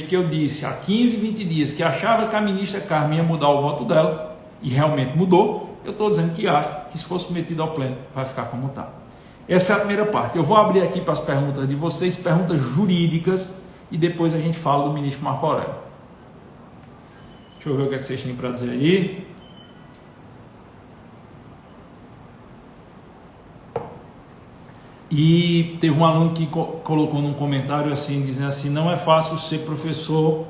que eu disse há 15, 20 dias que achava que a ministra Carmen ia mudar o voto dela, e realmente mudou, eu estou dizendo que acho que se for submetido ao pleno, vai ficar como está. Essa é a primeira parte. Eu vou abrir aqui para as perguntas de vocês, perguntas jurídicas, e depois a gente fala do ministro Marco Aurélio. Deixa eu ver o que é que vocês têm para dizer aí. E teve um aluno que colocou num comentário assim, dizendo assim, não é fácil ser professor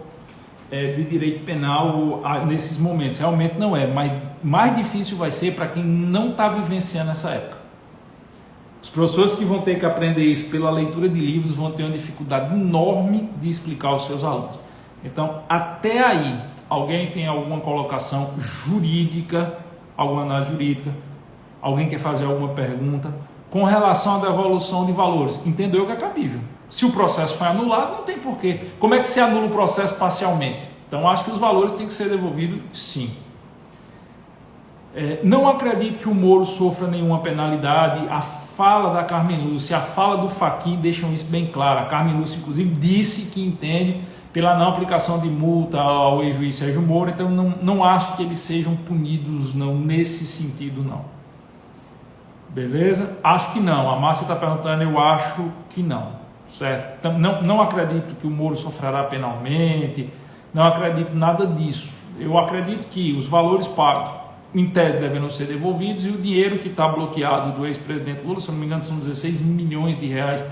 de direito penal nesses momentos. Realmente não é, mas mais difícil vai ser para quem não está vivenciando essa época. Os professores que vão ter que aprender isso pela leitura de livros vão ter uma dificuldade enorme de explicar aos seus alunos. Então, até aí, alguém tem alguma colocação jurídica, alguma análise jurídica, alguém quer fazer alguma pergunta com relação à devolução de valores? Entendeu que é cabível. Se o processo foi anulado, não tem porquê. Como é que se anula o processo parcialmente? Então, acho que os valores têm que ser devolvidos, sim. Não acredito que o Moro sofra nenhuma penalidade. A fala da Carmen Lúcia, a fala do Fachin deixam isso bem claro. A Carmen Lúcia, inclusive, disse que entende pela não aplicação de multa ao ex-juiz Sérgio Moro. Então, não acho que eles sejam punidos não, nesse sentido, não. Beleza? Acho que não. A Márcia está perguntando, eu acho que não. Certo? Então, não acredito que o Moro sofrerá penalmente, não acredito nada disso. Eu acredito que os valores pagos, em tese, devem ser devolvidos, e o dinheiro que está bloqueado do ex-presidente Lula, se não me engano, são 16 milhões de reais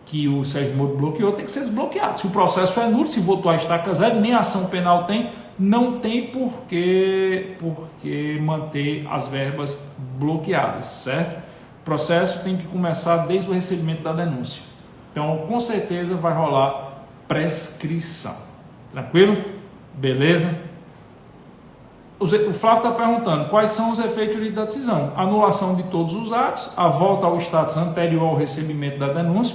que o Sérgio Moro bloqueou, tem que ser desbloqueado. Se o processo é nulo, se votou a estaca zero, nem ação penal tem, não tem por que manter as verbas bloqueadas, certo? O processo tem que começar desde o recebimento da denúncia. Então, com certeza vai rolar prescrição. Tranquilo? Beleza? O Flávio está perguntando quais são os efeitos da decisão. Anulação de todos os atos, a volta ao status anterior ao recebimento da denúncia,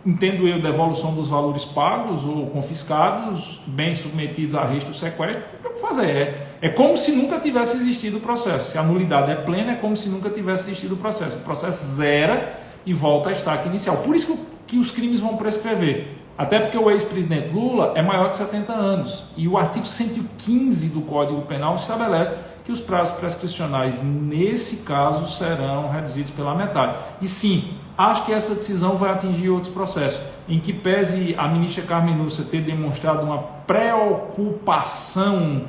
entendo eu, devolução dos valores pagos ou confiscados, bens submetidos a arresto ou sequestro. O que fazer? É como se nunca tivesse existido o processo. Se a nulidade é plena, é como se nunca tivesse existido o processo. O processo zera e volta à estaca inicial. Por isso que os crimes vão prescrever. Até porque o ex-presidente Lula é maior de 70 anos. E o artigo 115 do Código Penal estabelece que os prazos prescricionais, nesse caso, serão reduzidos pela metade. E sim, acho que essa decisão vai atingir outros processos, em que pese a ministra Carmen Lúcia ter demonstrado uma preocupação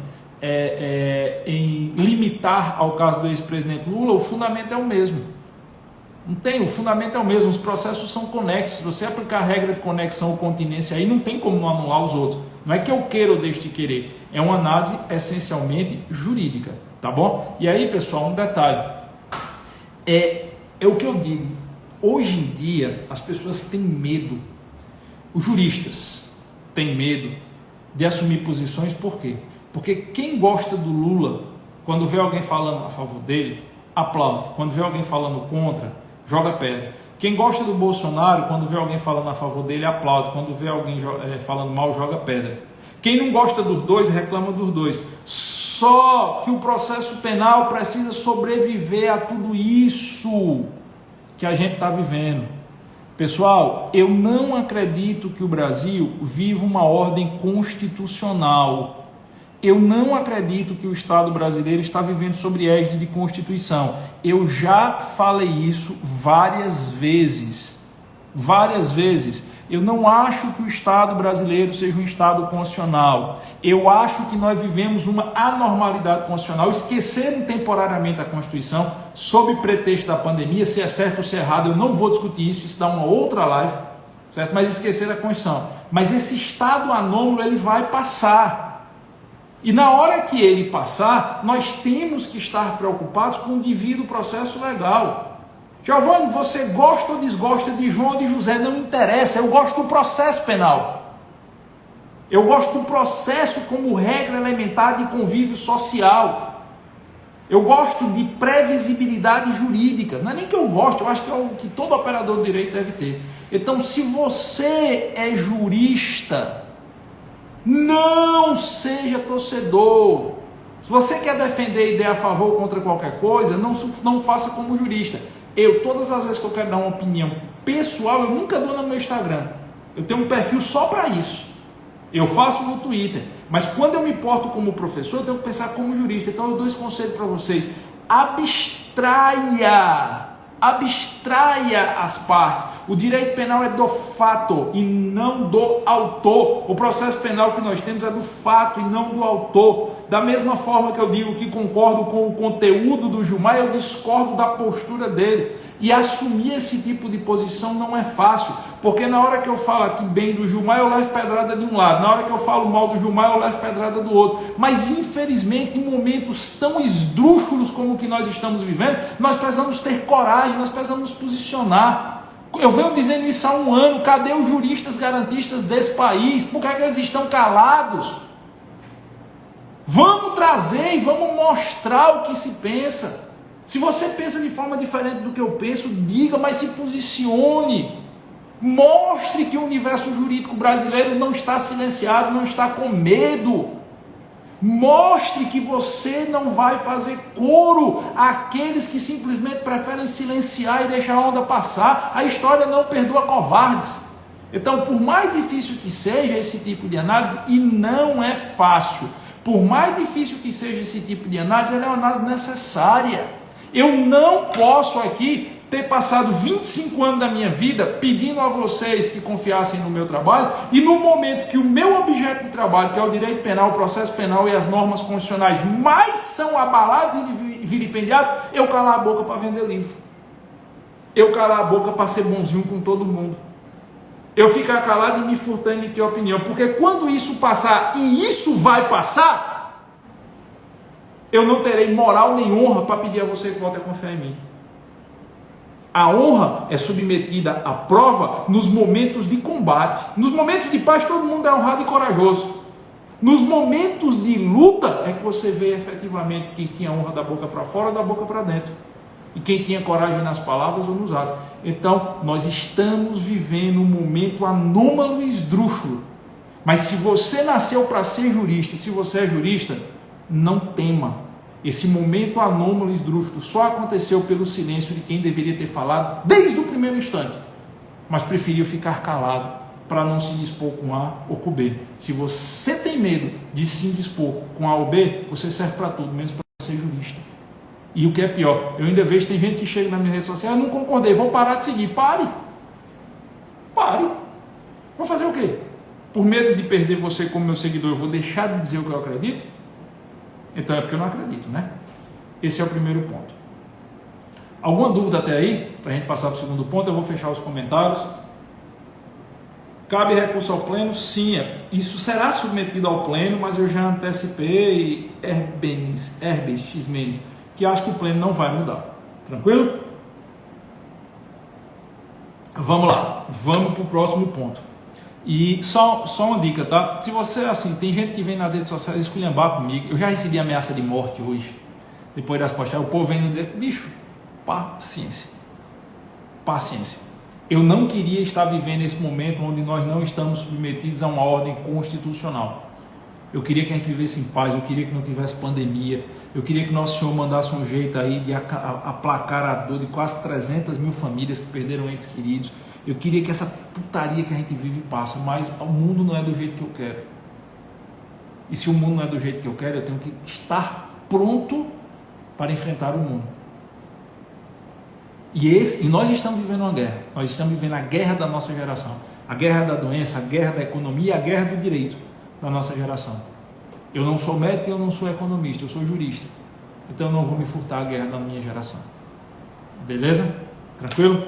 em limitar ao caso do ex-presidente Lula, o fundamento é o mesmo. Não tem, o fundamento é o mesmo, os processos são conexos. Se você aplicar a regra de conexão ou continência aí, não tem como não anular os outros. Não é que eu queira ou deixe de querer, é uma análise essencialmente jurídica, tá bom? E aí, pessoal, um detalhe, é o que eu digo, hoje em dia as pessoas têm medo, os juristas têm medo de assumir posições, por quê? Porque quem gosta do Lula, quando vê alguém falando a favor dele, aplaude, quando vê alguém falando contra, joga pedra. Quem gosta do Bolsonaro, quando vê alguém falando a favor dele, aplaude. Quando vê alguém falando mal, joga pedra. Quem não gosta dos dois, reclama dos dois. Só que o processo penal precisa sobreviver a tudo isso que a gente está vivendo. Pessoal, eu não acredito que o Brasil viva uma ordem constitucional. Eu não acredito que o Estado brasileiro está vivendo sob égide de Constituição. Eu já falei isso várias vezes. Várias vezes. Eu não acho que o Estado brasileiro seja um Estado constitucional. Eu acho que nós vivemos uma anormalidade constitucional. Esqueceram temporariamente a Constituição, sob pretexto da pandemia. Se é certo ou se é errado, eu não vou discutir isso. Isso dá uma outra live, certo? Mas esqueceram a Constituição. Mas esse Estado anômalo, ele vai passar. E na hora que ele passar, nós temos que estar preocupados com o devido processo legal. Giovanni, você gosta ou desgosta de João ou de José? Não interessa, eu gosto do processo penal. Eu gosto do processo como regra elementar de convívio social. Eu gosto de previsibilidade jurídica. Não é nem que eu gosto, eu acho que é o que todo operador do direito deve ter. Então, se você é jurista, não seja torcedor. Se você quer defender a ideia a favor ou contra qualquer coisa, não faça como jurista. Todas as vezes que eu quero dar uma opinião pessoal, eu nunca dou no meu Instagram. Eu tenho um perfil só para isso. Eu faço no Twitter. Mas quando eu me porto como professor, eu tenho que pensar como jurista. Então eu dou esse conselho para vocês. Abstraia as partes. O direito penal é do fato e não do autor. O processo penal que nós temos é do fato e não do autor. Da mesma forma que eu digo que concordo com o conteúdo do Gilmar, eu discordo da postura dele. E assumir esse tipo de posição não é fácil, porque na hora que eu falo aqui bem do Gilmar, eu levo pedrada de um lado, na hora que eu falo mal do Gilmar, eu levo pedrada do outro. Mas infelizmente, em momentos tão esdrúxulos como o que nós estamos vivendo, nós precisamos ter coragem, nós precisamos nos posicionar. Eu venho dizendo isso há um ano. Cadê os juristas garantistas desse país? Por que é que eles estão calados? Vamos trazer e vamos mostrar o que se pensa. Se você pensa de forma diferente do que eu penso, diga, mas se posicione. Mostre que o universo jurídico brasileiro não está silenciado, não está com medo. Mostre que você não vai fazer coro àqueles que simplesmente preferem silenciar e deixar a onda passar. A história não perdoa covardes. Então, por mais difícil que seja esse tipo de análise, e não é fácil, por mais difícil que seja esse tipo de análise, ela é uma análise necessária. Eu não posso aqui ter passado 25 anos da minha vida pedindo a vocês que confiassem no meu trabalho e no momento que o meu objeto de trabalho, que é o direito penal, o processo penal e as normas constitucionais mais são abalados e vilipendiados, eu calar a boca para vender livro. Eu calar a boca para ser bonzinho com todo mundo. Eu ficar calado e me furtar e emitir opinião. Porque quando isso passar, e isso vai passar, eu não terei moral nem honra para pedir a você que volte a confiar em mim. A honra é submetida à prova nos momentos de combate. Nos momentos de paz todo mundo é honrado e corajoso. Nos momentos de luta é que você vê efetivamente quem tinha honra da boca para fora ou da boca para dentro. E quem tinha coragem nas palavras ou nos atos. Então, nós estamos vivendo um momento anômalo e esdrúxulo. Mas se você nasceu para ser jurista, se você é jurista, não tema. Esse momento anômalo e esdrúxulo só aconteceu pelo silêncio de quem deveria ter falado desde o primeiro instante, mas preferiu ficar calado para não se dispor com A ou com B. Se você tem medo de se dispor com A ou B, você serve para tudo, menos para ser jurista. E o que é pior, eu ainda vejo, tem gente que chega na minha rede social, eu não concordei, vou parar de seguir. Pare. Vou fazer o quê? Por medo de perder você como meu seguidor, eu vou deixar de dizer o que eu acredito? Então é porque eu não acredito, né? Esse é o primeiro ponto. Alguma dúvida até aí? Para a gente passar para o segundo ponto, eu vou fechar os comentários. Cabe recurso ao pleno? Sim, isso será submetido ao pleno, mas eu já antecipei Herbert Mendes, que acho que o pleno não vai mudar. Tranquilo? Vamos lá, vamos para o próximo ponto. E só uma dica, tá? Se você, assim, tem gente que vem nas redes sociais esculhambar comigo, eu já recebi ameaça de morte hoje, depois das postagens, o povo vem no dizer, bicho, paciência. Eu não queria estar vivendo esse momento onde nós não estamos submetidos a uma ordem constitucional. Eu queria que a gente vivesse em paz, eu queria que não tivesse pandemia, eu queria que Nosso Senhor mandasse um jeito aí de aplacar a dor de quase 300 mil famílias que perderam entes queridos. Eu queria que essa putaria que a gente vive passe, mas o mundo não é do jeito que eu quero. E se o mundo não é do jeito que eu quero, eu tenho que estar pronto para enfrentar o mundo. E nós estamos vivendo uma guerra. Nós estamos vivendo a guerra da nossa geração. A guerra da doença, a guerra da economia, a guerra do direito da nossa geração. Eu não sou médico, eu não sou economista, eu sou jurista. Então eu não vou me furtar a guerra da minha geração. Beleza? Tranquilo?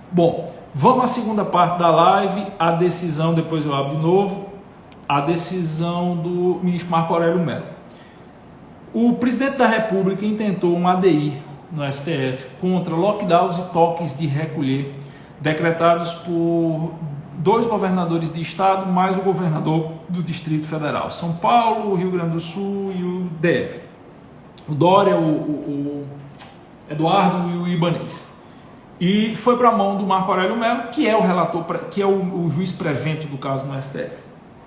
Bom, vamos à segunda parte da live. A decisão, depois eu abro de novo. A decisão do ministro Marco Aurélio Mello. O presidente da República intentou um ADI no STF contra lockdowns e toques de recolher decretados por 2 governadores de estado mais o governador do Distrito Federal, São Paulo, Rio Grande do Sul e o DF, o Dória, o Eduardo e o Ibanez. E foi para a mão do Marco Aurélio Mello, que é o relator, que é o juiz prevento do caso no STF.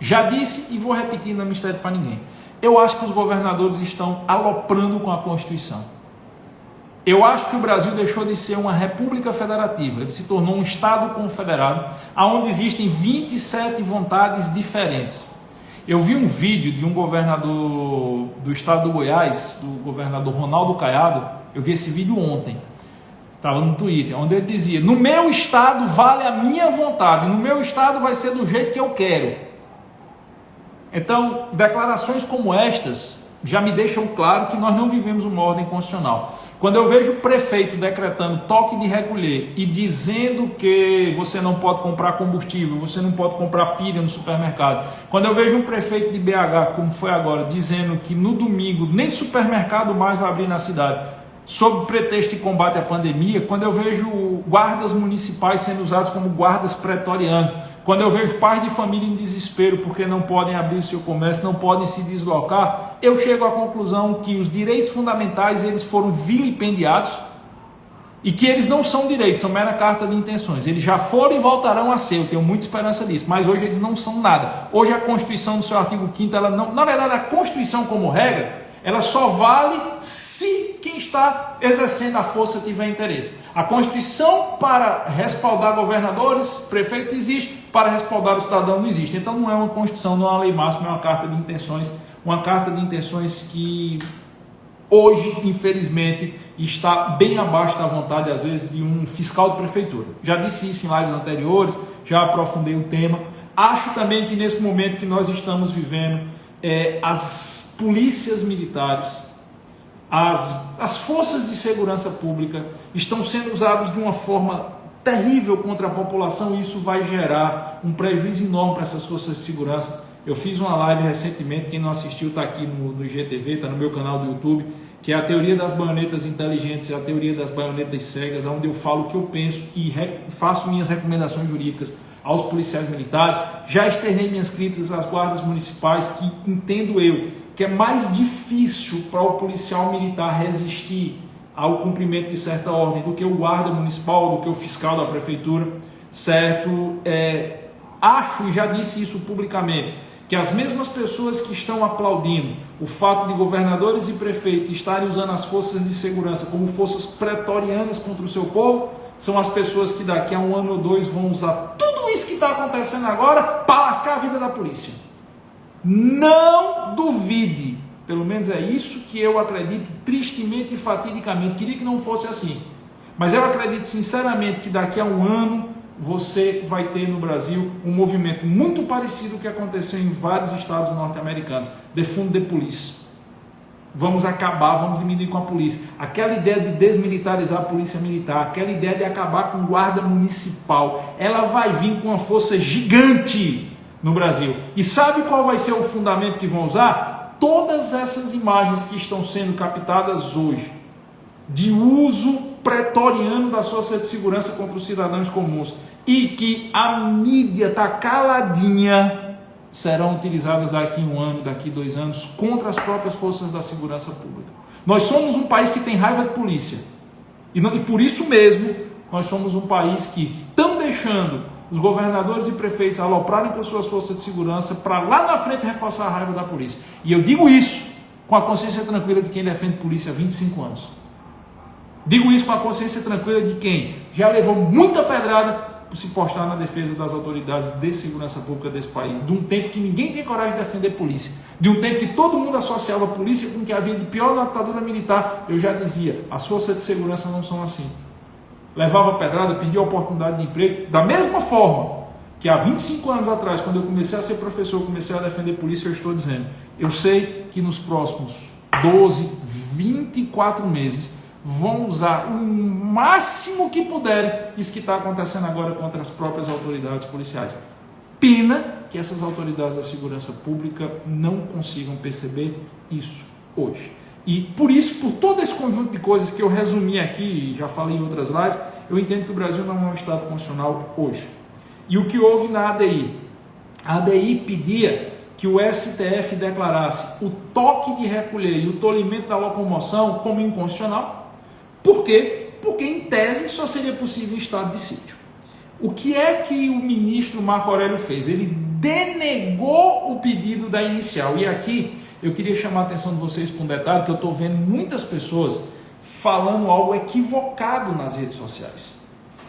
Já disse e vou repetir, não é mistério para ninguém. Eu acho que os governadores estão aloprando com a Constituição. Eu acho que o Brasil deixou de ser uma república federativa, ele se tornou um estado confederado, onde existem 27 vontades diferentes. Eu vi um vídeo de um governador do estado do Goiás, do governador Ronaldo Caiado, eu vi esse vídeo ontem, estava no Twitter, onde ele dizia, no meu estado vale a minha vontade, no meu estado vai ser do jeito que eu quero. Então, declarações como estas já me deixam claro que nós não vivemos uma ordem constitucional. Quando eu vejo o prefeito decretando toque de recolher e dizendo que você não pode comprar combustível, você não pode comprar pilha no supermercado, quando eu vejo um prefeito de BH, como foi agora, dizendo que no domingo nem supermercado mais vai abrir na cidade, sob pretexto de combate à pandemia, quando eu vejo guardas municipais sendo usados como guardas pretorianos, quando eu vejo pais de família em desespero porque não podem abrir o seu comércio, não podem se deslocar, eu chego à conclusão que os direitos fundamentais eles foram vilipendiados e que eles não são direitos, são mera carta de intenções. Eles já foram e voltarão a ser, eu tenho muita esperança disso, mas hoje eles não são nada. Hoje a Constituição, no seu artigo 5º, ela não, na verdade a Constituição como regra, ela só vale se quem está exercendo a força tiver interesse. A Constituição para respaldar governadores, prefeitos existe, para respaldar o cidadão não existe. Então não é uma Constituição, não é uma lei máxima, é uma carta de intenções que hoje, infelizmente, está bem abaixo da vontade, às vezes, de um fiscal de prefeitura. Já disse isso em lives anteriores, já aprofundei o tema. Acho também que nesse momento que nós estamos vivendo, as polícias militares, as forças de segurança pública estão sendo usadas de uma forma terrível contra a população e isso vai gerar um prejuízo enorme para essas forças de segurança. Eu fiz uma live recentemente, quem não assistiu está aqui no IGTV, está no meu canal do YouTube, que é a teoria das baionetas inteligentes e a teoria das baionetas cegas, onde eu falo o que eu penso e faço minhas recomendações jurídicas aos policiais militares. Já externei minhas críticas às guardas municipais, que entendo eu que é mais difícil para o policial militar resistir ao cumprimento de certa ordem do que o guarda municipal, do que o fiscal da prefeitura, certo? Acho, e já disse isso publicamente, que as mesmas pessoas que estão aplaudindo o fato de governadores e prefeitos estarem usando as forças de segurança como forças pretorianas contra o seu povo, são as pessoas que daqui a 1 ano ou 2 vão usar tudo isso que está acontecendo agora para lascar a vida da polícia. Não duvide Pelo menos é isso que eu acredito tristemente e fatidicamente. Queria que não fosse assim. Mas eu acredito sinceramente que daqui a um ano você vai ter no Brasil um movimento muito parecido com o que aconteceu em vários estados norte-americanos. Defund the police. Vamos acabar, vamos diminuir com a polícia. Aquela ideia de desmilitarizar a polícia militar, aquela ideia de acabar com guarda municipal, ela vai vir com uma força gigante no Brasil. E sabe qual vai ser o fundamento que vão usar? Todas essas imagens que estão sendo captadas hoje, de uso pretoriano das forças de segurança contra os cidadãos comuns, e que a mídia está caladinha, serão utilizadas daqui a um ano, daqui a 2 anos, contra as próprias forças da segurança pública. Nós somos um país que tem raiva de polícia. E por isso mesmo, nós somos um país que estão deixando os governadores e prefeitos aloprarem com as suas forças de segurança para lá na frente reforçar a raiva da polícia. E eu digo isso com a consciência tranquila de quem defende polícia há 25 anos. Digo isso com a consciência tranquila de quem já levou muita pedrada por se postar na defesa das autoridades de segurança pública desse país, de um tempo que ninguém tem coragem de defender polícia, de um tempo que todo mundo associava a polícia com o que havia de pior na ditadura militar. Eu já dizia, as forças de segurança não são assim. Levava pedrada, perdia a oportunidade de emprego, da mesma forma que há 25 anos atrás, quando eu comecei a ser professor, comecei a defender polícia, eu estou dizendo, eu sei que nos próximos 12, 24 meses, vão usar o máximo que puderem isso que está acontecendo agora contra as próprias autoridades policiais. Pena que essas autoridades da segurança pública não consigam perceber isso hoje. E por isso, por todo esse conjunto de coisas que eu resumi aqui, e já falei em outras lives, eu entendo que o Brasil não é um Estado constitucional hoje. E o que houve na ADI? A ADI pedia que o STF declarasse o toque de recolher e o tolhimento da locomoção como inconstitucional. Por quê? Porque, em tese, só seria possível em estado de sítio. O que é que o ministro Marco Aurélio fez? Ele denegou o pedido da inicial. E aqui eu queria chamar a atenção de vocês para um detalhe, que eu estou vendo muitas pessoas falando algo equivocado nas redes sociais.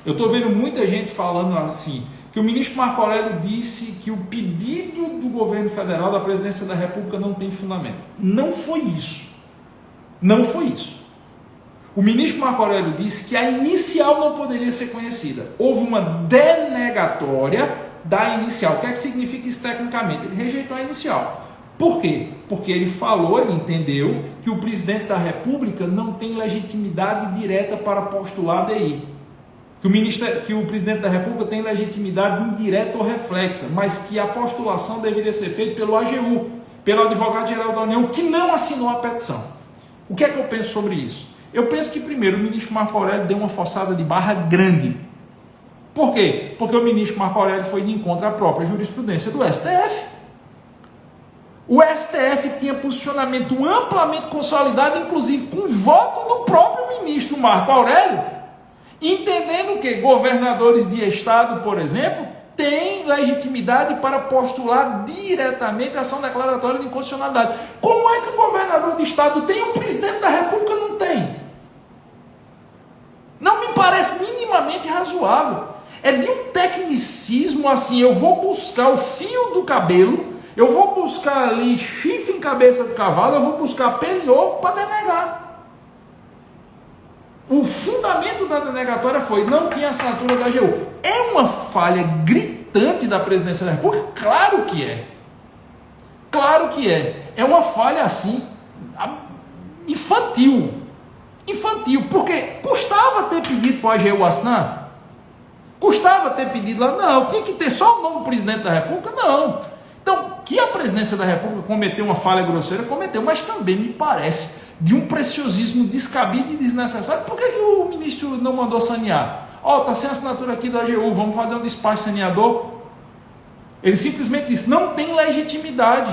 Eu estou vendo muita gente falando assim, que o ministro Marco Aurélio disse que o pedido do governo federal, da presidência da República, não tem fundamento. Não foi isso. Não foi isso. O ministro Marco Aurélio disse que a inicial não poderia ser conhecida. Houve uma denegatória da inicial. O que é que significa isso tecnicamente? Ele rejeitou a inicial. Por quê? Porque ele falou, ele entendeu que o presidente da República não tem legitimidade direta para postular a DI. Que o presidente da República tem legitimidade indireta ou reflexa, mas que a postulação deveria ser feita pelo AGU, pelo advogado-geral da União, que não assinou a petição. O que é que eu penso sobre isso? Eu penso que, primeiro, o ministro Marco Aurélio deu uma forçada de barra grande. Por quê? Porque o ministro Marco Aurélio foi de encontro à própria jurisprudência do STF. O STF tinha posicionamento amplamente consolidado, inclusive com voto do próprio ministro Marco Aurélio, entendendo que governadores de estado, por exemplo, têm legitimidade para postular diretamente a ação declaratória de inconstitucionalidade. Como é que um governador de estado tem e o presidente da República não tem? Não me parece minimamente razoável. É de um tecnicismo assim, eu vou buscar o fio do cabelo, eu vou buscar ali chifre em cabeça de cavalo, eu vou buscar pelo e ovo para denegar. O fundamento da denegatória foi, não tinha assinatura da AGU. É uma falha gritante da presidência da República? Claro que é. Claro que é. É uma falha assim, infantil. Infantil, porque custava ter pedido para a AGU assinar? Custava ter pedido lá? Não. Tinha que ter só o nome do presidente da República? Não. Então, que a presidência da República cometeu uma falha grosseira, cometeu, mas também me parece de um preciosismo descabido e desnecessário. Por que o ministro não mandou sanear? Está sem assinatura aqui da AGU, vamos fazer um despacho saneador? Ele simplesmente disse, não tem legitimidade.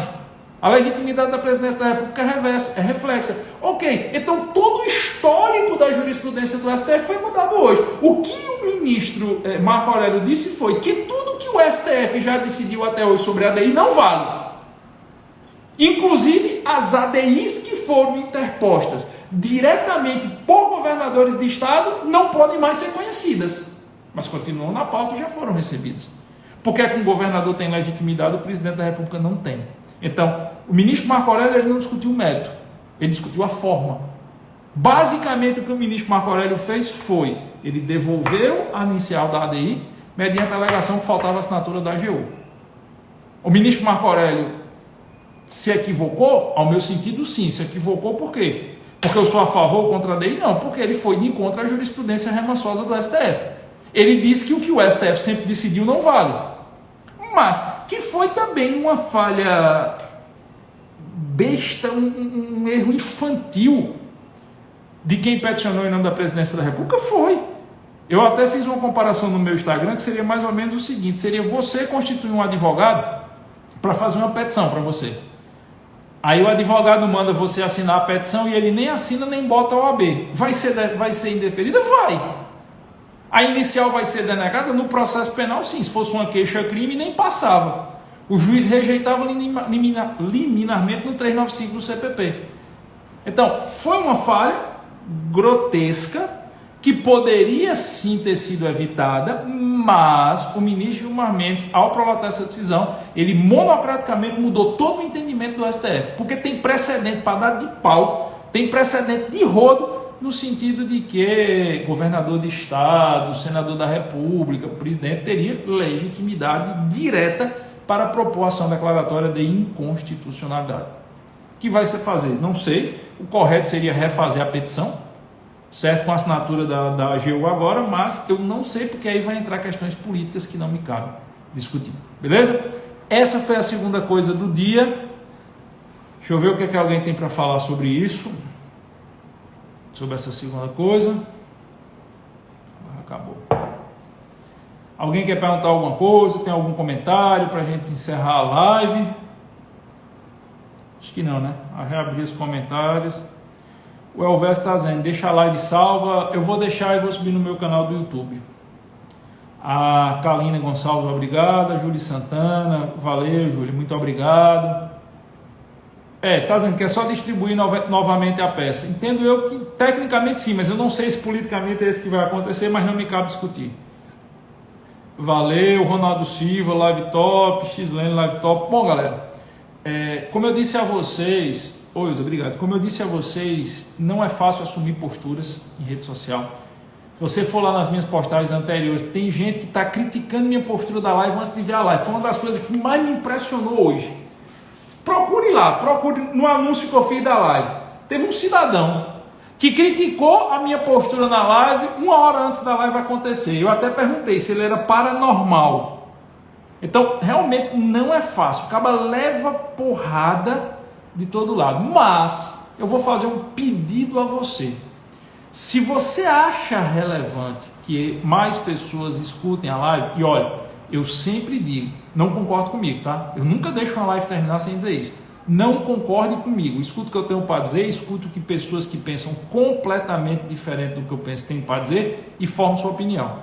A legitimidade da presidência da República é reflexa. Ok, então todo o histórico da jurisprudência do STF foi mudado hoje. O que o ministro Marco Aurélio disse foi que tudo que o STF já decidiu até hoje sobre a ADI não vale. Inclusive as ADIs que foram interpostas diretamente por governadores de estado não podem mais ser conhecidas. Mas continuam na pauta e já foram recebidas. Porque é que um governador tem legitimidade, o presidente da República não tem. Então, o ministro Marco Aurélio ele não discutiu o mérito, ele discutiu a forma. Basicamente, o que o ministro Marco Aurélio fez foi, ele devolveu a inicial da ADI mediante a alegação que faltava a assinatura da AGU. O ministro Marco Aurélio se equivocou? Ao meu sentido, sim. Se equivocou por quê? Porque eu sou a favor ou contra a ADI? Não, porque ele foi de contra a jurisprudência remansosa do STF. Ele disse que o que o STF sempre decidiu não vale. Mas que foi também uma falha besta, um erro infantil de quem peticionou em nome da presidência da República, foi. Eu até fiz uma comparação no meu Instagram que seria mais ou menos o seguinte, seria você constituir um advogado para fazer uma petição para você. Aí o advogado manda você assinar a petição e ele nem assina nem bota o AB. Vai ser indeferida? Vai. A inicial vai ser denegada? No processo penal, sim. Se fosse uma queixa-crime, nem passava. O juiz rejeitava liminarmente no 395 do CPP. Então, foi uma falha grotesca que poderia sim ter sido evitada, mas o ministro Gilmar Mendes, ao prolatar essa decisão, ele monocraticamente mudou todo o entendimento do STF, porque tem precedente para dar de pau, tem precedente de rodo, no sentido de que governador de estado, senador da República, o presidente teria legitimidade direta para propor ação declaratória de inconstitucionalidade. O que vai se fazer? Não sei. O correto seria refazer a petição, certo? Com a assinatura da AGU agora, mas eu não sei, porque aí vai entrar questões políticas que não me cabem discutir. Beleza? Essa foi a segunda coisa do dia. Deixa eu ver o que é que alguém tem para falar sobre isso. Sobre essa segunda coisa. Acabou. Alguém quer perguntar alguma coisa? Tem algum comentário para a gente encerrar a live? Acho que não, né? A reabrir os comentários. O Elvésio está dizendo, deixa a live salva. Eu vou deixar e vou subir no meu canal do YouTube. A Kalina Gonçalves, obrigada. Júlia Santana, valeu, Júlia, muito obrigado. Está dizendo que é só distribuir novamente a peça. Entendo eu que tecnicamente sim, mas eu não sei se politicamente é isso que vai acontecer, mas não me cabe discutir. Valeu, Ronaldo Silva, live top, Xlene, live top. Bom, galera, como eu disse a vocês, obrigado. Como eu disse a vocês, não é fácil assumir posturas em rede social. Se você for lá nas minhas postagens anteriores, tem gente que está criticando minha postura da live antes de ver a live. Foi uma das coisas que mais me impressionou hoje. Procure lá, procure no anúncio que eu fiz da live. Teve um cidadão que criticou a minha postura na live 1 hora antes da live acontecer. Eu até perguntei se ele era paranormal. Então, realmente não é fácil. O cara leva porrada de todo lado. Mas eu vou fazer um pedido a você. Se você acha relevante que mais pessoas escutem a live, e olha, eu sempre digo, não concordo comigo, tá? Eu nunca deixo uma live terminar sem dizer isso. Não concorde comigo. Escuta o que eu tenho para dizer, escuta o que pessoas que pensam completamente diferente do que eu penso têm para dizer e forme sua opinião,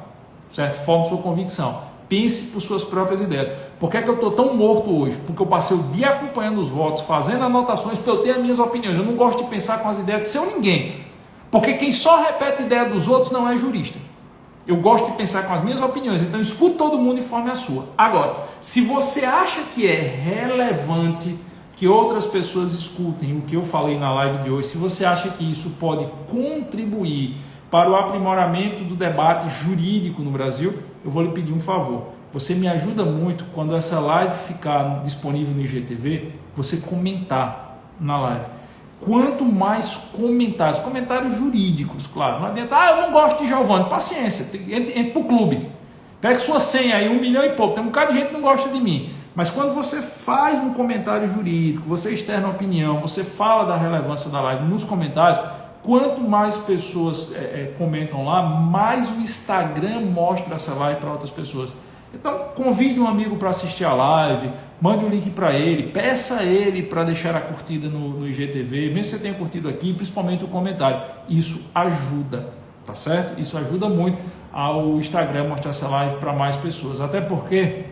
certo? Forme sua convicção. Pense por suas próprias ideias. Por que é que eu estou tão morto hoje? Porque eu passei o dia acompanhando os votos, fazendo anotações, porque eu tenho as minhas opiniões. Eu não gosto de pensar com as ideias de seu ninguém. Porque quem só repete a ideia dos outros não é jurista. Eu gosto de pensar com as minhas opiniões, então escute todo mundo e forme a sua. Agora, se você acha que é relevante que outras pessoas escutem o que eu falei na live de hoje, se você acha que isso pode contribuir para o aprimoramento do debate jurídico no Brasil, eu vou lhe pedir um favor. Você me ajuda muito quando essa live ficar disponível no IGTV, você comentar na live. Quanto mais comentários jurídicos, claro. Não adianta, eu não gosto de Giovanni, paciência, entre para o clube. Pega sua senha aí, 1 milhão e pouco. Tem um bocado de gente que não gosta de mim. Mas quando você faz um comentário jurídico, você externa opinião, você fala da relevância da live nos comentários, quanto mais pessoas comentam lá, mais o Instagram mostra essa live para outras pessoas. Então, convide um amigo para assistir a live, mande o link para ele, peça a ele para deixar a curtida no IGTV, mesmo que você tenha curtido aqui, principalmente o comentário. Isso ajuda, tá certo? Isso ajuda muito ao Instagram mostrar essa live para mais pessoas, até porque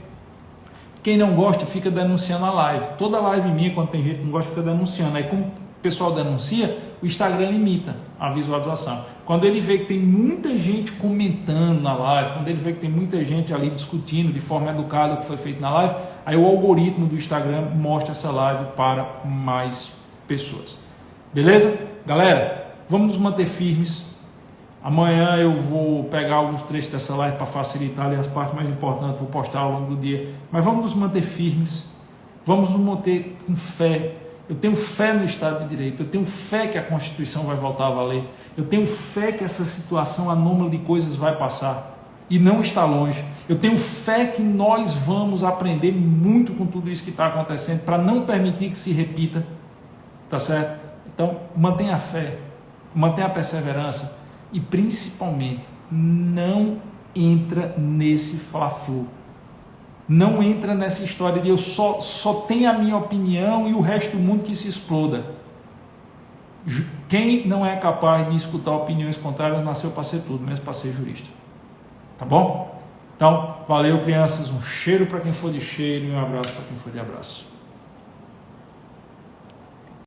quem não gosta fica denunciando a live. Toda live minha, quando tem gente que não gosta, fica denunciando. Aí como o pessoal denuncia, o Instagram limita a visualização. Quando ele vê que tem muita gente comentando na live, quando ele vê que tem muita gente ali discutindo de forma educada o que foi feito na live, aí o algoritmo do Instagram mostra essa live para mais pessoas. Beleza? Galera, vamos nos manter firmes. Amanhã eu vou pegar alguns trechos dessa live para facilitar ali as partes mais importantes, vou postar ao longo do dia. Mas vamos nos manter firmes, vamos nos manter com fé. Eu tenho fé no Estado de Direito, eu tenho fé que a Constituição vai voltar a valer, eu tenho fé que essa situação anômala de coisas vai passar e não está longe. Eu tenho fé que nós vamos aprender muito com tudo isso que está acontecendo para não permitir que se repita, tá certo? Então, mantenha a fé, mantenha a perseverança e principalmente não entra nesse fla-flu. Não entra nessa história de eu só tenho a minha opinião e o resto do mundo que se exploda. Quem não é capaz de escutar opiniões contrárias nasceu para ser tudo, mesmo para ser jurista. Tá bom? Então, valeu, crianças. Um cheiro para quem for de cheiro e um abraço para quem for de abraço.